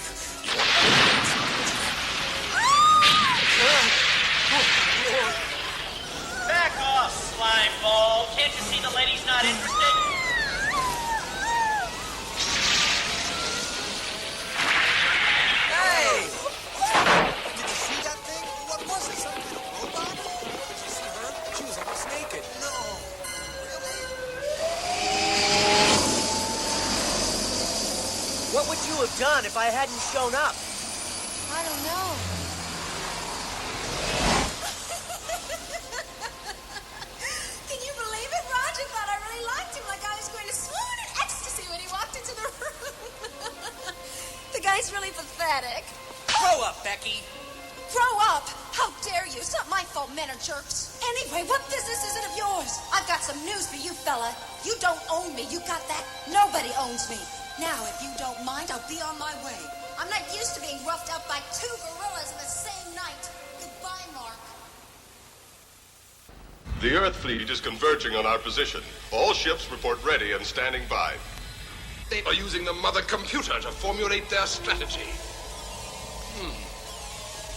Back off, slime ball. Can't you see the lady's not interested? Hey! Did you see that thing? What was it? Some kind of robot? Did you see her? She was almost naked. No. Really? What would you have done if I hadn't shown up? I don't know. Can you believe it? Roger thought I really liked him, like I was going to swoon in ecstasy when he walked into the room. The guy's really pathetic. Grow up, Becky. Grow up! How dare you? It's not my fault men are jerks. Anyway, what business is it of yours? I've got some news for you, fella. You don't own me. You got that? Nobody owns me. Now, if you don't mind, I'll be on my way. I'm not used to being roughed up by two gorillas in the same night. Goodbye, Mark. The Earth fleet is converging on our position. All ships report ready and standing by. They are using the mother computer to formulate their strategy.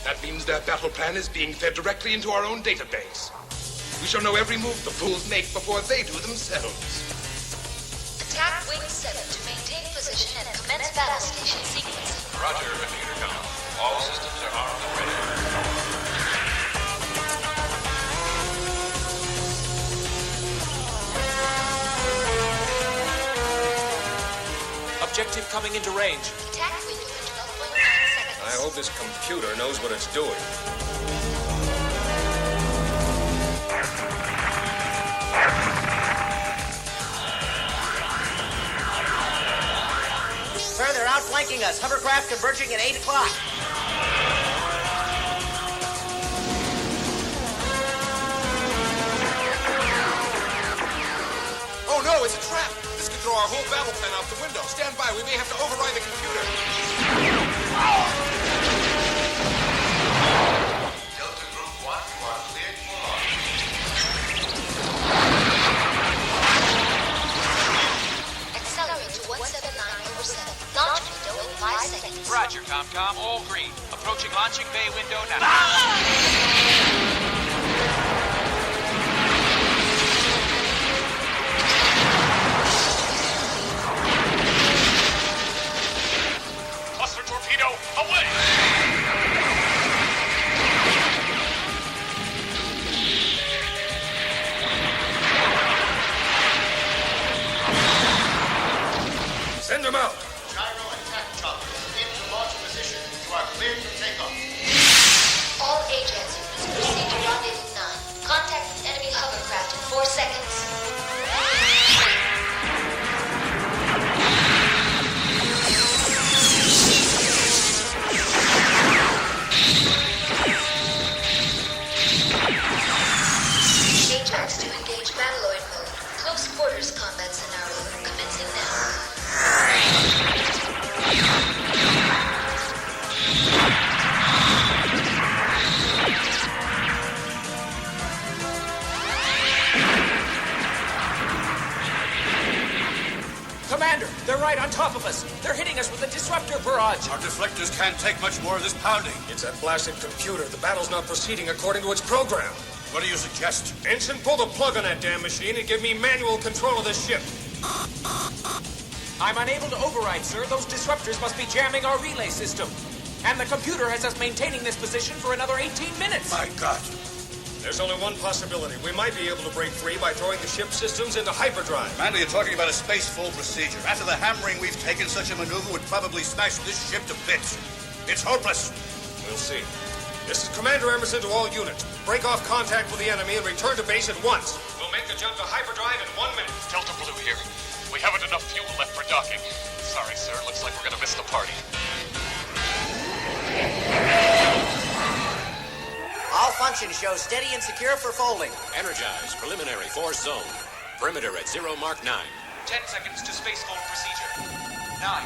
That means their battle plan is being fed directly into our own database. We shall know every move the fools make before they do themselves. Attack Wing 7 to maintain position and commence battle station sequencing. Roger, computer comm. All systems are armed and ready. Objective coming into range. Attack window in 12.9 seconds. I hope this computer knows what it's doing. Sir, they're outflanking us. Hovercraft converging at 8 o'clock. Oh no, it's a trap! This could throw our whole battle plan out the window. Stand by, we may have to override the computer. Delta Group 1, you are cleared for launch. Accelerate to 179/7. Launch window in 5 seconds. Roger, ComCom. All green. Approaching launching bay window now. Cluster torpedo, away! Send them out! Gyro attack chopper into launch position. You are cleared for takeoff. All Ajax units proceed to rendezvous 9. Contact the enemy hovercraft in 4 seconds. Ajax to engage Battloid mode. Close quarters combat scenario commencing now. Commander, they're right on top of us. They're hitting us with a disruptor barrage. Our deflectors can't take much more of this pounding. It's that blasted computer. The battle's not proceeding according to its program. What do you suggest? Ensign, pull the plug on that damn machine and give me manual control of this ship. I'm unable to override, sir. Those disruptors must be jamming our relay system. And the computer has us maintaining this position for another 18 minutes. My God. There's only one possibility. We might be able to break free by throwing the ship systems into hyperdrive. Mandy, you're talking about a space-full procedure. After the hammering we've taken, such a maneuver would probably smash this ship to bits. It's hopeless. We'll see. This is Commander Emerson to all units. Break off contact with the enemy and return to base at once. We'll make the jump to hyperdrive in 1 minute. Delta Blue here. We haven't enough fuel left for docking. Sorry, sir. Looks like we're gonna miss the party. All functions show steady and secure for folding. Energize. Preliminary force zone. Perimeter at 0 Mark 9. 10 seconds to space fold procedure. 9,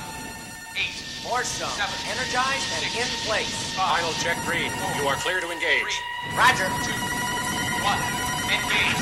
8, Force zone. 7, Energized and 6, in place. 5, Final check green. You are clear to engage. 3, Roger. 2, 1, engage.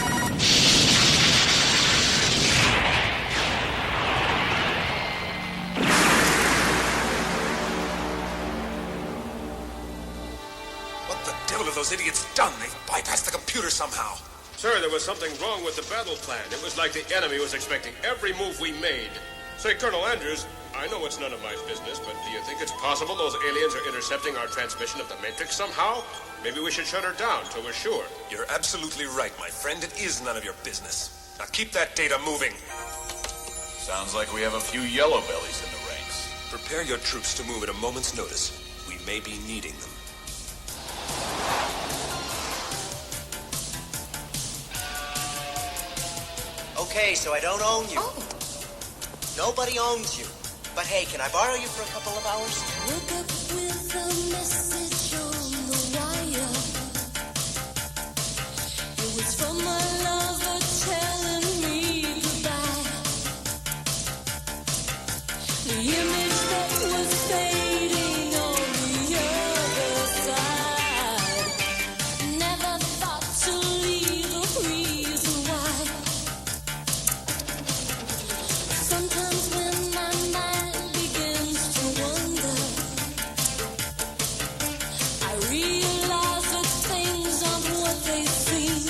What the devil have those idiots done? They've bypassed the computer somehow. Sir, there was something wrong with the battle plan. It was like the enemy was expecting every move we made. Say, Colonel Andrews, I know it's none of my business, but do you think it's possible those aliens are intercepting our transmission of the Matrix somehow? Maybe we should shut her down till we're sure. You're absolutely right, my friend. It is none of your business. Now keep that data moving. Sounds like we have a few yellow bellies in the ranks. Prepare your troops to move at a moment's notice. We may be needing them. Okay, so I don't own you. Oh. Nobody owns you. But hey, can I borrow you for a couple of hours? Woke up with a message on the wire. It was from my lover telling me goodbye. The image that was fading on the other side. Never thought to leave a reason why. Sometimes when my mind begins to wonder, I realize that things aren't what they seem.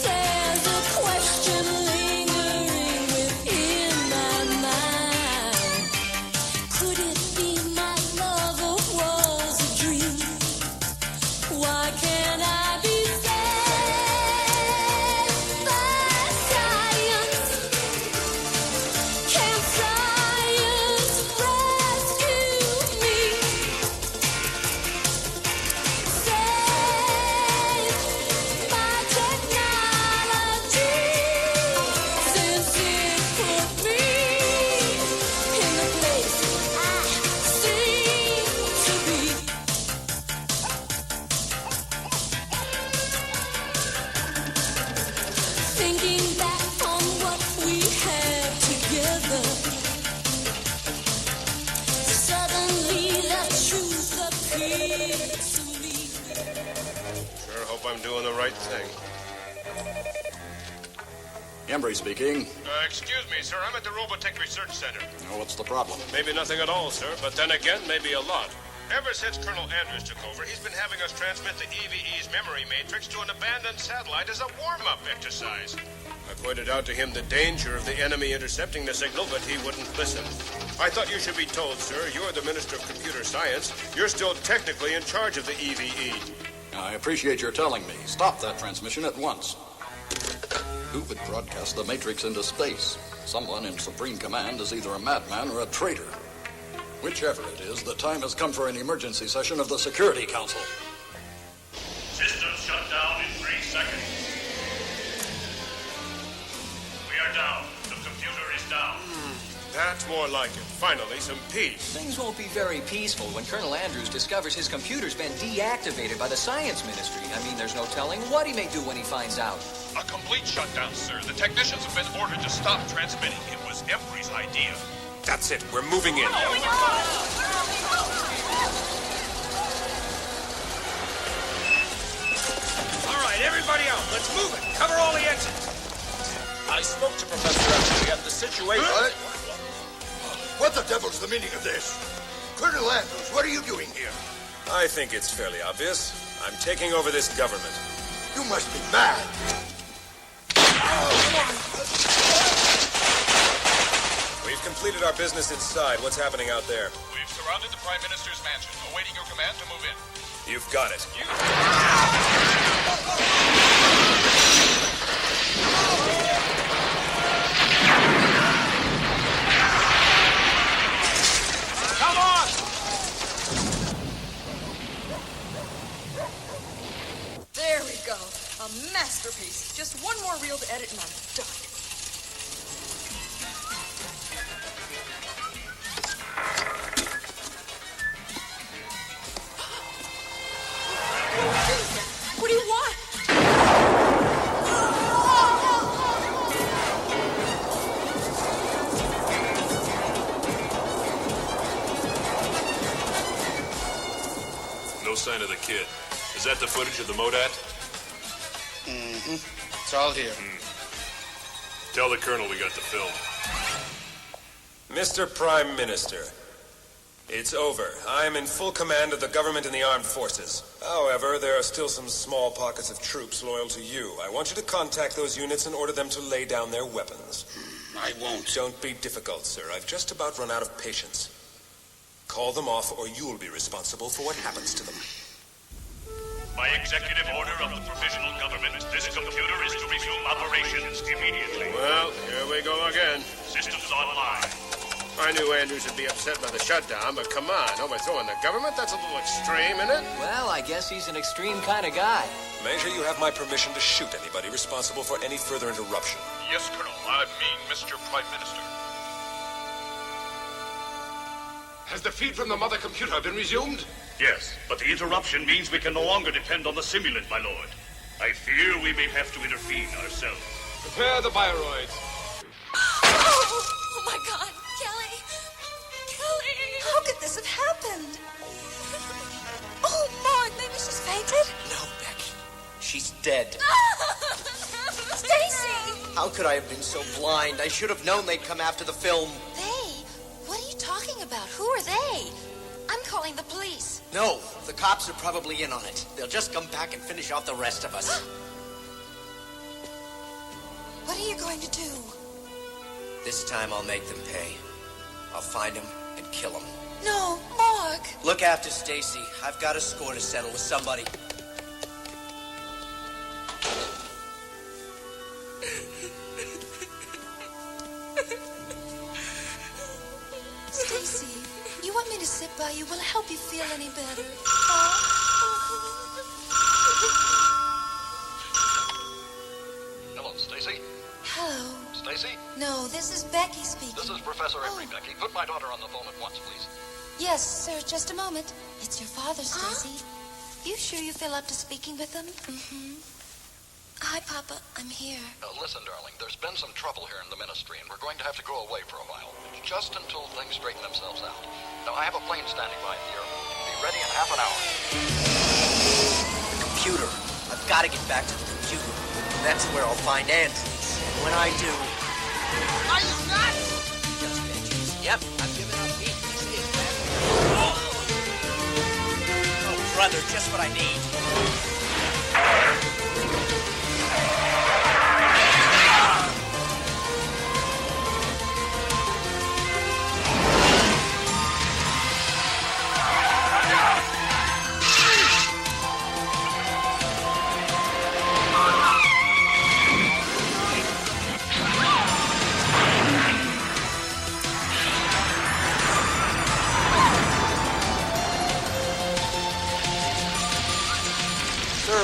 There's a question lingering within my mind. Could it be my love or was a dream? Why can't I be saved by science? Can science rescue me? Save my technology, since it put me in the place I seem to be. Thinking back on what we had together, suddenly the truth appeared to me. Sure hope I'm doing the right thing. Embry speaking. Excuse me, sir. I'm at the Robotech Research Center. Now, what's the problem? Maybe nothing at all, sir, but then again, maybe a lot. Ever since Colonel Andrews took over, he's been having us transmit the EVE's memory matrix to an abandoned satellite as a warm-up exercise. I pointed out to him the danger of the enemy intercepting the signal, but he wouldn't listen. I thought you should be told, sir, you're the Minister of Computer Science. You're still technically in charge of the EVE. I appreciate your telling me. Stop that transmission at once. Who would broadcast the Matrix into space? Someone in Supreme Command is either a madman or a traitor. Whichever it is, the time has come for an emergency session of the Security Council. Systems shut down in 3 seconds. We are down. The computer is down. That's more like it. Finally, some peace. Things won't be very peaceful when Colonel Andrews discovers his computer's been deactivated by the Science Ministry. I mean, there's no telling what he may do when he finds out. A complete shutdown, sir. The technicians have been ordered to stop transmitting. It was Embry's idea. That's it. We're moving in. All right, everybody out. Let's move it. Cover all the exits. I spoke to Professor Embry and the situation... What the devil's the meaning of this? Colonel Andrews, what are you doing here? I think it's fairly obvious. I'm taking over this government. You must be mad. We've We've completed our business inside. What's happening out there? We've surrounded the Prime Minister's mansion, awaiting your command to move in. You've got it. Come on! There we go. A masterpiece. Just one more reel to edit and I'm done. What do you want? No sign of the kid. Is that the footage of the Modat? Mm-hmm. It's all here. Tell the Colonel we got the film. Mr. Prime Minister, it's over. I'm in full command of the government and the armed forces. However, there are still some small pockets of troops loyal to you. I want you to contact those units and order them to lay down their weapons. I won't. Don't be difficult, sir. I've just about run out of patience. Call them off or you'll be responsible for what happens to them. By executive order of the provisional government, this computer is to resume operations immediately. Well, here we go again. Systems online. I knew Andrews would be upset by the shutdown, but come on, overthrowing the government? That's a little extreme, isn't it? Well, I guess he's an extreme kind of guy. Make sure you have my permission to shoot anybody responsible for any further interruption. Yes, Colonel. I mean, Mr. Prime Minister. Has the feed from the mother computer been resumed? Yes, but the interruption means we can no longer depend on the simulant, my lord. I fear we may have to intervene ourselves. Prepare the bioroids. Oh my God, Kelly! Kelly! How could this have happened? Oh, Mark, maybe she's fainted? No, Becky. She's dead. Stacy! How could I have been so blind? I should have known they'd come after the film. They? What are you talking about? Who are they? I'm calling the police. No, the cops are probably in on it. They'll just come back and finish off the rest of us. What are you going to do? This time I'll make them pay. I'll find them and kill them. No, Mark. Look after Stacy. I've got a score to settle with somebody. Stacy, you want me to sit by you? Will it help you feel any better? Hello, Stacy. Hello. Stacy? No, this is Becky speaking. This is Professor Emory, Becky. Put my daughter on the phone at once, please. Yes, sir, just a moment. It's your father, Stacy. You sure you feel up to speaking with him? Mm-hmm. Hi, Papa. I'm here. Listen, darling, there's been some trouble here in the ministry, and we're going to have to go away for a while, just until things straighten themselves out. Now, I have a plane standing by here. Be ready in half an hour. The computer. I've got to get back to the computer. That's where I'll find Andrews. And when I do... Are you nuts? Just Andrews. Yep, I've given up meat. This is bad. Oh, brother, just what I need.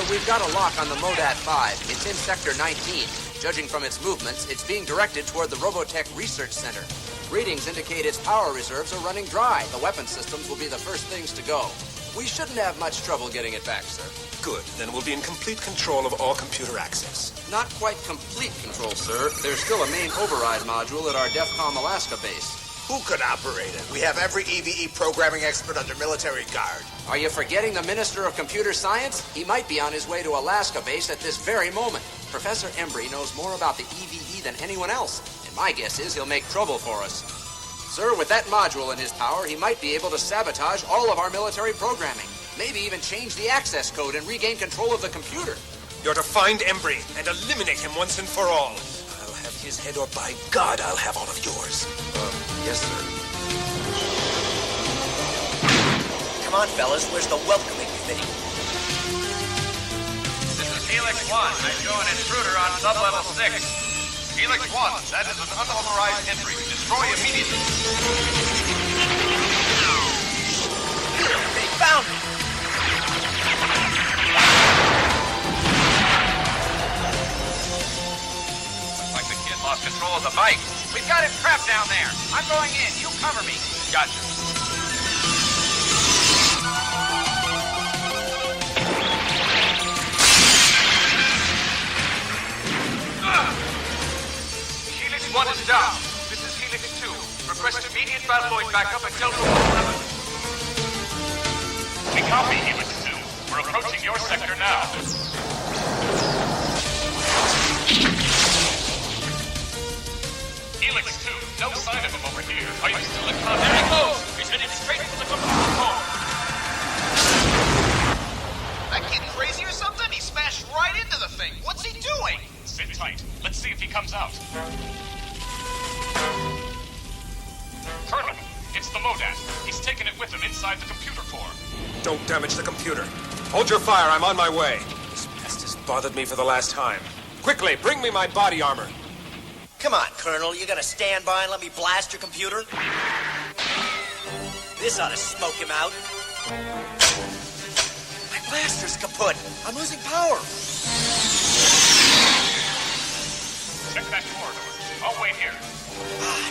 We've got a lock on the Modat 5. It's in Sector 19. Judging from its movements, it's being directed toward the Robotech Research Center. Readings indicate its power reserves are running dry. The weapon systems will be the first things to go. We shouldn't have much trouble getting it back, sir. Good. Then we'll be in complete control of all computer access. Not quite complete control, sir. There's still a main override module at our DEFCOM Alaska base. Who could operate it? We have every EVE programming expert under military guard. Are you forgetting the Minister of Computer Science? He might be on his way to Alaska base at this very moment. Professor Embry knows more about the EVE than anyone else, and my guess is he'll make trouble for us. Sir, with that module in his power, he might be able to sabotage all of our military programming. Maybe even change the access code and regain control of the computer. You're to find Embry and eliminate him once and for all. I'll have his head, or by God, I'll have all of yours. Yes, sir. Come on, fellas. Where's the welcoming committee? This is Helix 1. I show an intruder on sub-level 6. Helix 1, that is an unauthorized entry. Destroy immediately. They found me! Looks like the kid lost control of the bike. We've got him trapped down there. I'm going in. You cover me. Gotcha. Helix 1 is down. This is Helix 2. Request immediate Battloid backup at Delta 11. We copy, Helix 2. We're approaching your sector now. Helix 2, no sign of him over here. Are you still in contact? There he goes! He's heading straight for the computer core. That kid crazy or something? He smashed right into the thing. What's he doing? Sit tight. Let's see if he comes out. Colonel, it's the Modat. He's taken it with him inside the computer core. Don't damage the computer. Hold your fire, I'm on my way. This pest has bothered me for the last time. Quickly, bring me my body armor. Come on, Colonel. You gonna stand by and let me blast your computer? This ought to smoke him out. My blaster's kaput. I'm losing power. Check that corridor. I'll wait here.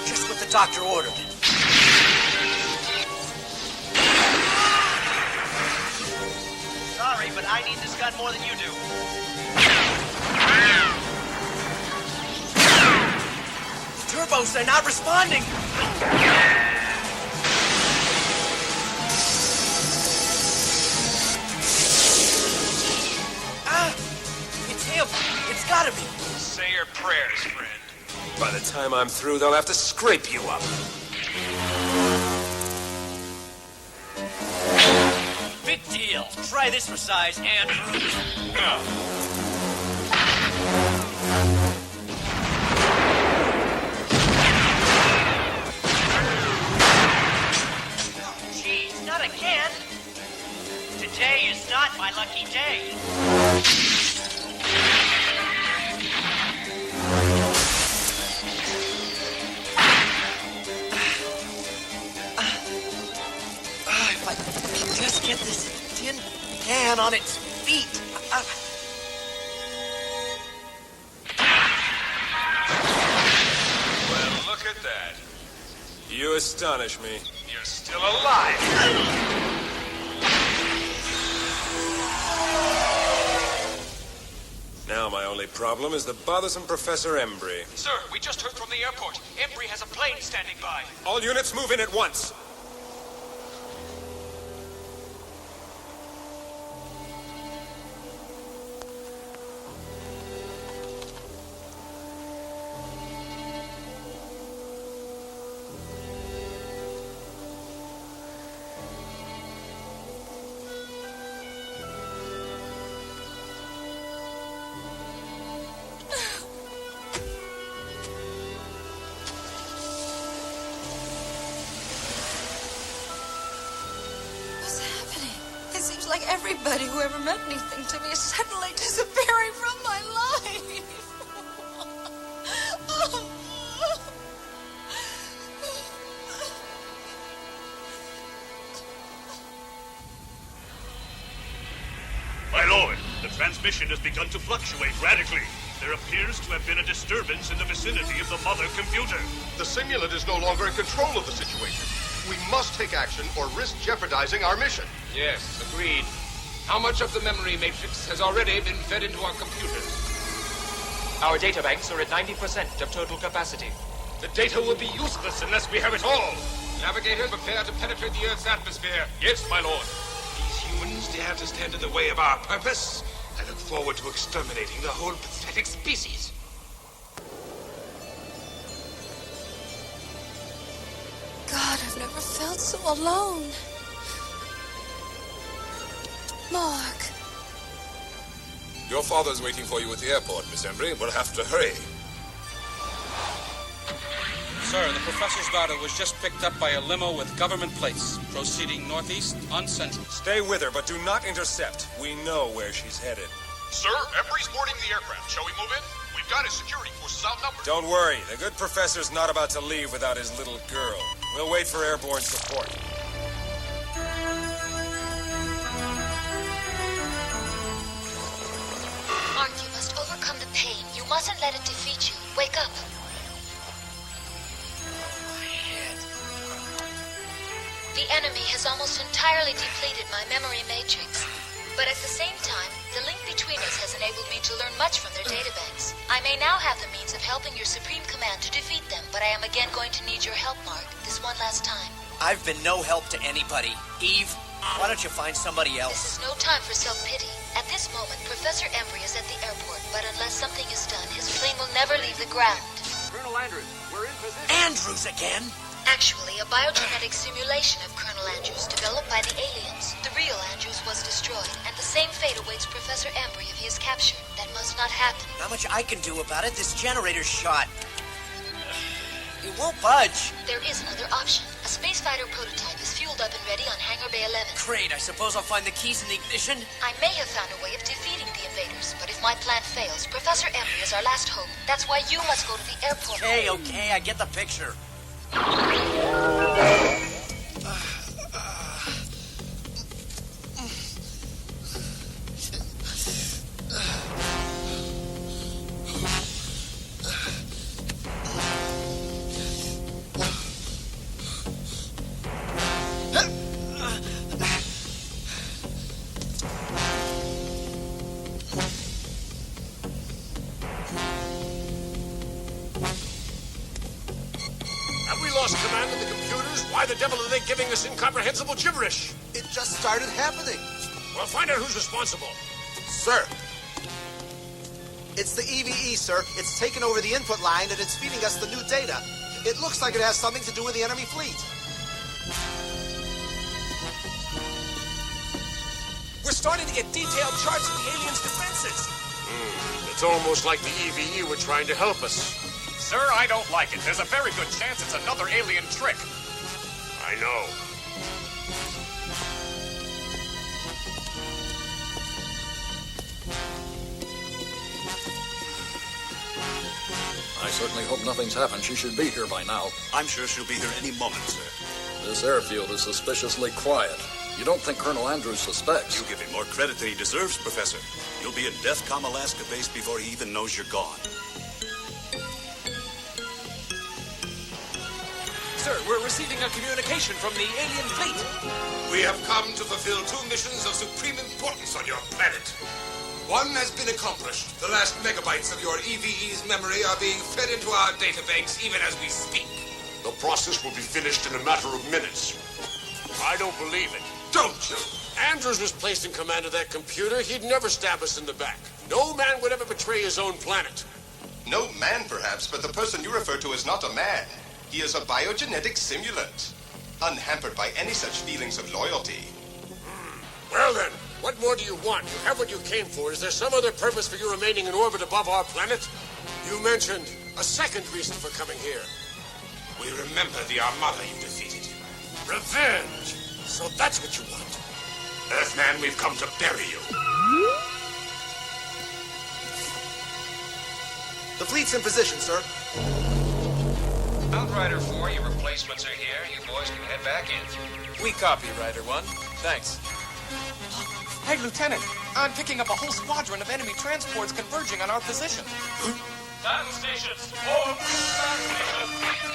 Just what the doctor ordered. Sorry, but I need this gun more than you do. Turbos, they're not responding. It's him. It's gotta be. Say your prayers, friend. By the time I'm through, they'll have to scrape you up. Big deal. Try this for size, Andrew. Jeez, not again. Today is not my lucky day. If I could just get this tin can on its feet. Well, look at that. You astonish me. You're still alive. Now my only problem is the bothersome Professor Embry. Sir, we just heard from the airport. Embry has a plane standing by. All units move in at once. Like everybody who ever meant anything to me is suddenly disappearing from my life. My lord, the transmission has begun to fluctuate radically. There appears to have been a disturbance in the vicinity of the mother computer. The simulant is no longer in control of the situation. We must take action or risk jeopardizing our mission. Yes, agreed. How much of the memory matrix has already been fed into our computers? Our data banks are at 90% of total capacity. The data will be useless unless we have it all. Navigator, prepare to penetrate the Earth's atmosphere. Yes, my lord. These humans dare to stand in the way of our purpose. I look forward to exterminating the whole pathetic species. God, I've never felt so alone. Mark. Your father's waiting for you at the airport, Miss Embry. We'll have to hurry. Sir, the professor's daughter was just picked up by a limo with government plates, proceeding northeast on Central. Stay with her, but do not intercept. We know where she's headed. Sir, Embry's boarding the aircraft. Shall we move in? We've got his security forces outnumbered. Don't worry. The good professor's not about to leave without his little girl. We'll wait for airborne support. Mark, you must overcome the pain. You mustn't let it defeat you. Wake up. The enemy has almost entirely depleted my memory matrix. But at the same time, the link between us has enabled me to learn much from their databanks. I may now have the means of helping your Supreme Command to defeat them, but I am again going to need your help, Mark, this one last time. I've been no help to anybody. Eve, why don't you find somebody else? This is no time for self-pity. At this moment, Professor Embry is at the airport, but unless something is done, his plane will never leave the ground. Colonel Andrews, we're in position. Andrews again? Actually, a biogenetic simulation of Colonel Andrews developed by the aliens. The real Andrews was destroyed, and the same fate awaits Professor Embry if he is captured. That must not happen. Not much I can do about it. This generator's shot. It won't budge. There is another option. A space fighter prototype is fueled up and ready on Hangar Bay 11. Great, I suppose I'll find the keys in the ignition. I may have found a way of defeating the invaders, but if my plan fails, Professor Embry is our last hope. That's why you must go to the airport. Okay, I get the picture. Command of the computers? Why the devil are they giving us incomprehensible gibberish? It just started happening. Well, find out who's responsible. Sir. It's the EVE, sir. It's taken over the input line and it's feeding us the new data. It looks like it has something to do with the enemy fleet. We're starting to get detailed charts of the aliens' defenses. It's almost like the EVE were trying to help us. Sir, I don't like it. There's a very good chance it's another alien trick. I know. I certainly hope nothing's happened. She should be here by now. I'm sure she'll be here any moment, sir. This airfield is suspiciously quiet. You don't think Colonel Andrews suspects? You give him more credit than he deserves, Professor. You'll be in DEFCON Alaska base before he even knows you're gone. Sir, we're receiving a communication from the alien fleet. We have come to fulfill 2 missions of supreme importance on your planet. One has been accomplished. The last megabytes of your EVE's memory are being fed into our databanks even as we speak. The process will be finished in a matter of minutes. I don't believe it. Don't you? Andrews was placed in command of that computer. He'd never stab us in the back. No man would ever betray his own planet. No man, perhaps, but the person you refer to is not a man. He is a biogenetic simulant, unhampered by any such feelings of loyalty. Well then, what more do you want? You have what you came for. Is there some other purpose for you remaining in orbit above our planet? You mentioned a second reason for coming here. We remember the Armada you defeated. Revenge! So that's what you want. Earthman, we've come to bury you. The fleet's in position, sir. Outrider 4, your replacements are here. You boys can head back in. We copy, Rider 1. Thanks. Hey, Lieutenant, I'm picking up a whole squadron of enemy transports converging on our position. Battle stations! All battle stations!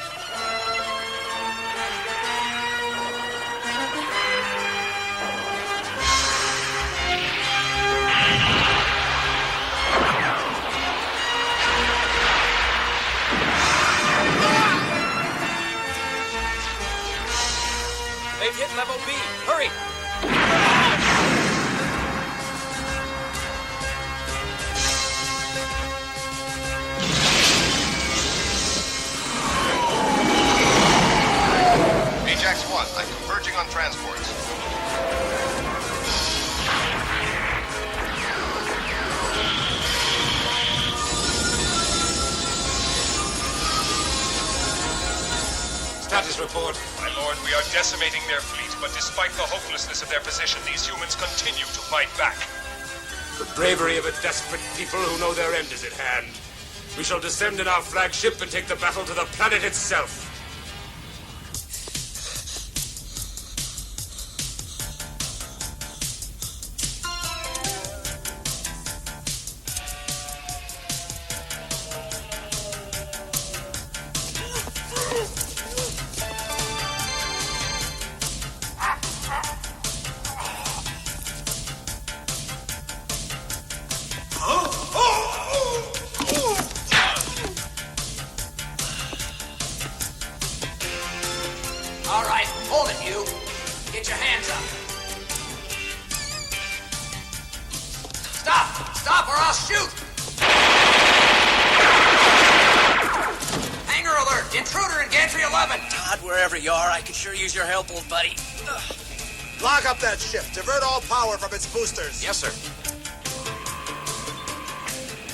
They've hit level B. Hurry! Ajax 1, I'm converging on transports. We are decimating their fleet, but despite the hopelessness of their position, these humans continue to fight back. The bravery of a desperate people who know their end is at hand. We shall descend in our flagship and take the battle to the planet itself. All right, hold it, you. Get your hands up. Stop! Stop or I'll shoot! Hangar alert! Intruder in gantry 11! Todd, wherever you are, I could sure use your help, old buddy. Lock up that ship. Divert all power from its boosters. Yes, sir.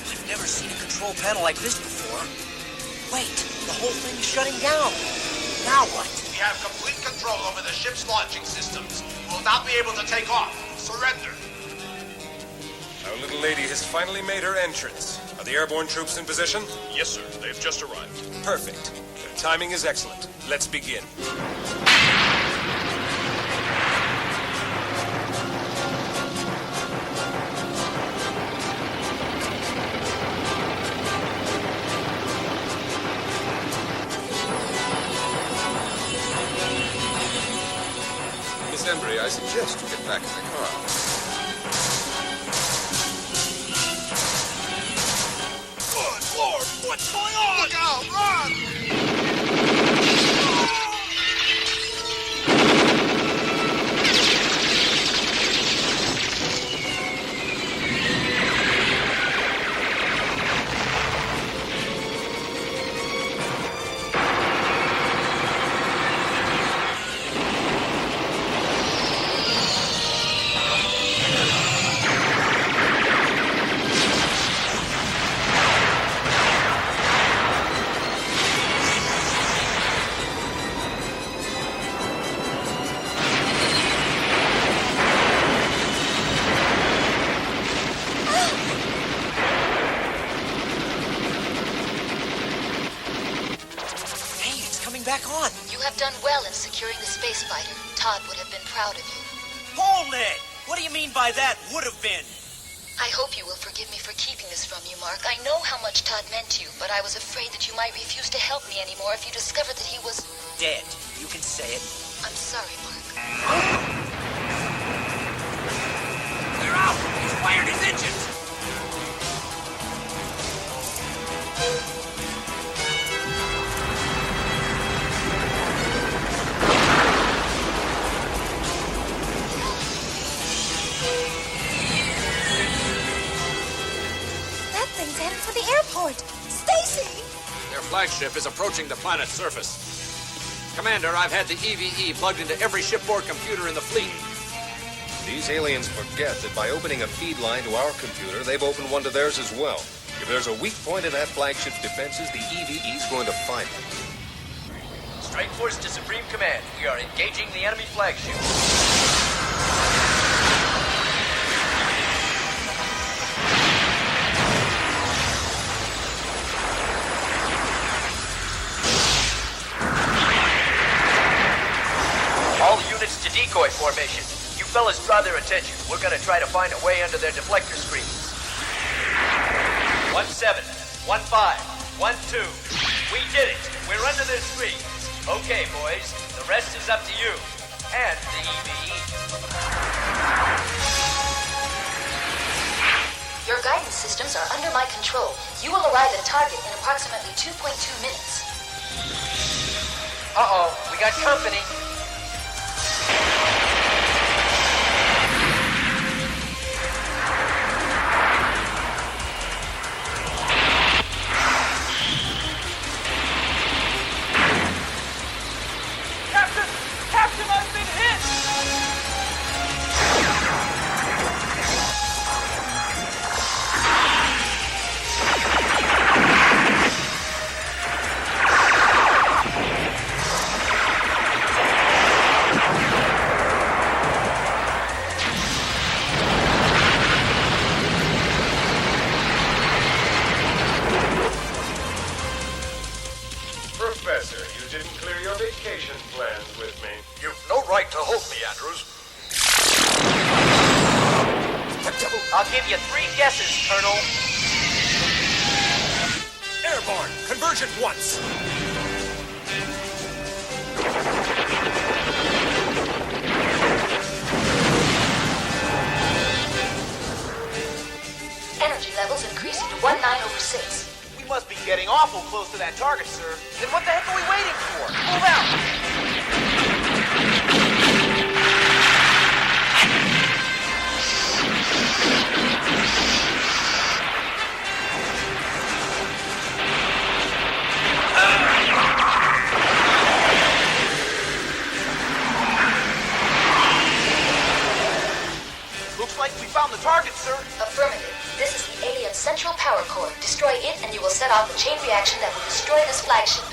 I've never seen a control panel like this before. Wait, the whole thing's shutting down. Now what? We have complete control over the ship's launching systems. You will not be able to take off. Surrender. Our little lady has finally made her entrance. Are the airborne troops in position? Yes, sir. They've just arrived. Perfect. Their timing is excellent. Let's begin. Landry, I suggest you get back in the car. Good Lord, what's going on? Look out, run! Back on. You have done well in securing the space fighter. Todd would have been proud of you. Hold it! What do you mean by that, would have been? I hope you will forgive me for keeping this from you, Mark. I know how much Todd meant to you, but I was afraid that you might refuse to help me anymore if you discovered that he was... dead. You can say it. I'm sorry, Mark. They're out! He's fired his engines! Headed for the airport. Stacy! Their flagship is approaching the planet's surface. Commander, I've had the EVE plugged into every shipboard computer in the fleet. These aliens forget that by opening a feed line to our computer, they've opened one to theirs as well. If there's a weak point in that flagship's defenses, the EVE's going to find it. Strike Force to Supreme Command. We are engaging the enemy flagship. To decoy formation. You fellas draw their attention. We're gonna try to find a way under their deflector screens. 1-7, 1-5, 1-2. We did it. We're under their screens. Okay, boys. The rest is up to you. And the EVE. Your guidance systems are under my control. You will arrive at target in approximately 2.2 minutes. Uh-oh. We got company. Captain, I've been hit! right to hold me, Andrews. I'll give you 3 guesses, Colonel. Airborne, conversion once. Energy levels increasing to 19/6. We must be getting awful close to that target, sir. Then what the heck are we waiting for? Move out! Looks like we found the target, sir. Affirmative. This is the alien central power core. Destroy it and you will set off a chain reaction that will destroy this flagship.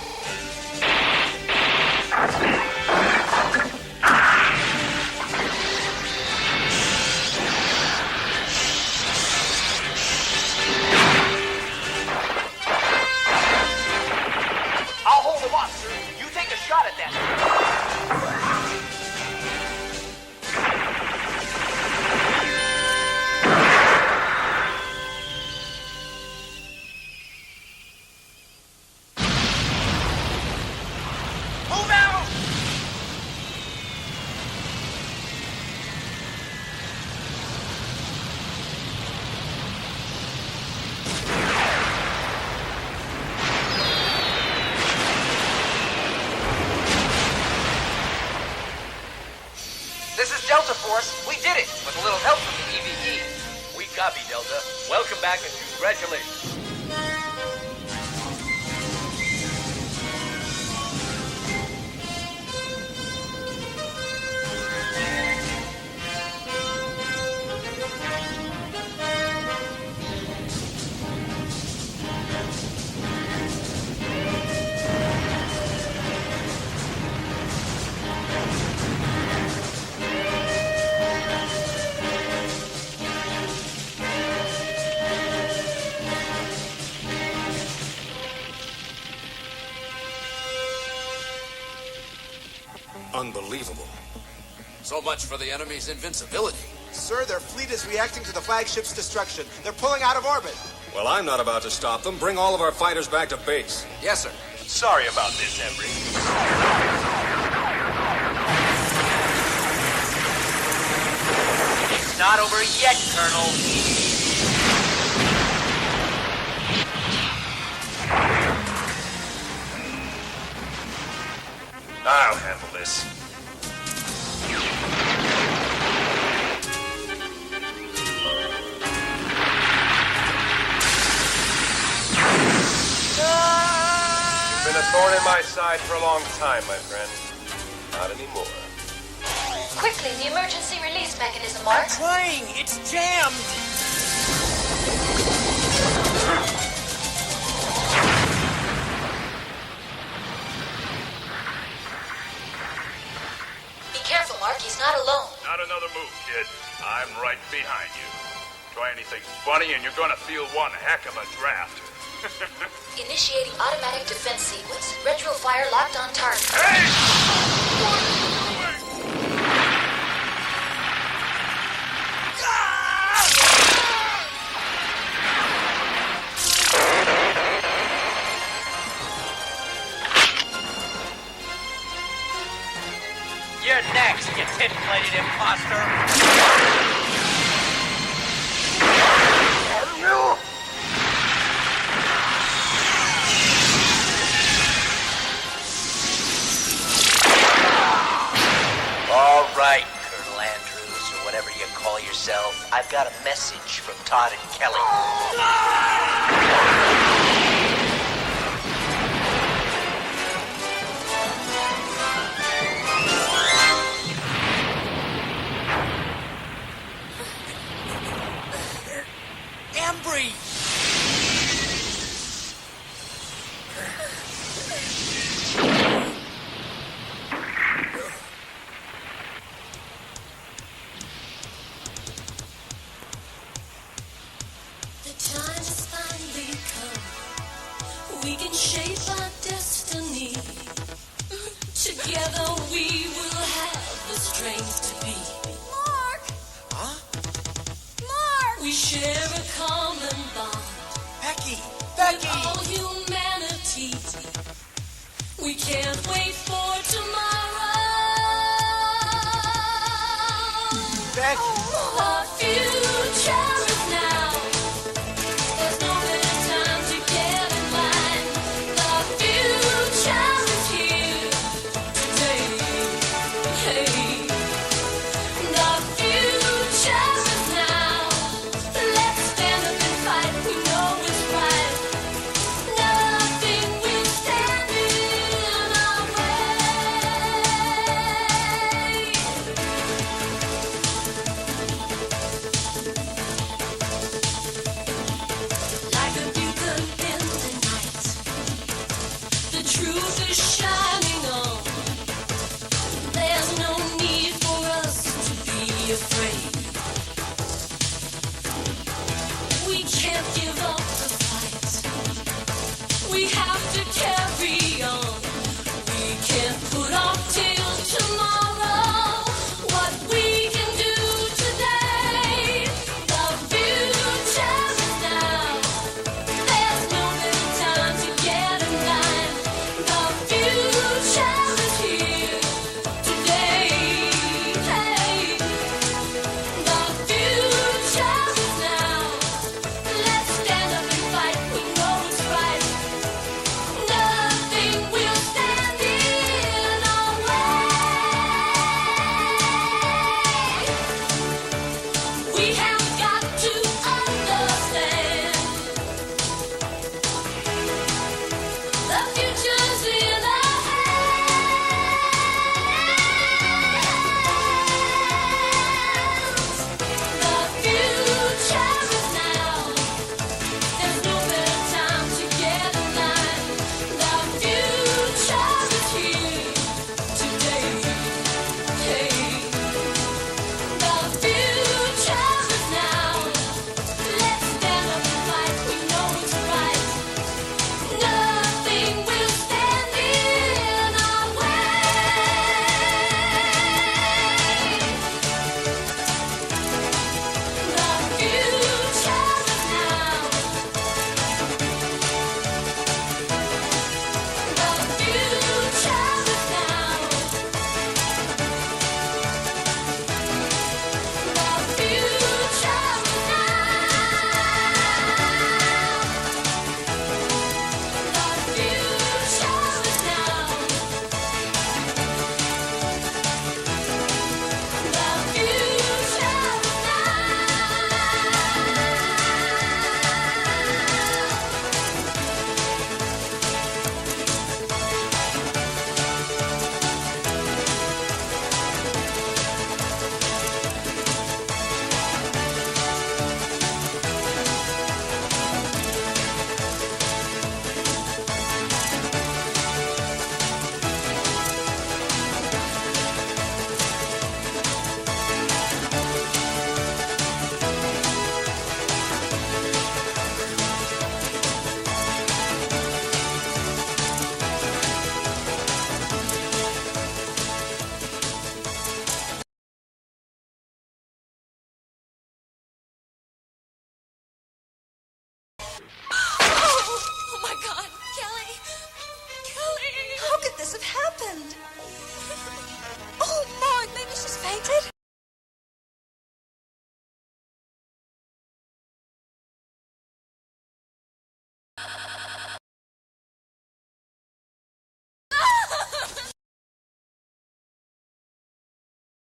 I'll hold him off, sir. You take a shot at that. Move out! This is Delta Force. We did it with a little help from the EVE. We copy, Delta. Welcome back and congratulations. Unbelievable. So much for the enemy's invincibility. Sir, their fleet is reacting to the flagship's destruction. They're pulling out of orbit. Well, I'm not about to stop them. Bring all of our fighters back to base. Yes, sir. Sorry about this, Embry. It's not over yet, Colonel. I'll handle this. Been a thorn in my side for a long time, my friend. Not anymore. Quickly, the emergency release mechanism, Mark. Trying! It's jammed! Be careful, Mark. He's not alone. Not another move, kid. I'm right behind you. Try anything funny and you're gonna feel one heck of a draft. Initiating automatic defense sequence. Retro fire locked on target. You're next, you tin-plated imposter! All right, Colonel Andrews, or whatever you call yourself. I've got a message from Todd and Kelly. Embry! The time has finally come. strength to be. Mark! Huh? Mark! We share a common bond. Becky! With all humanity. We can't wait for tomorrow. Becky! Our future is now. There's no better time to get in line. The future is here today. Hey.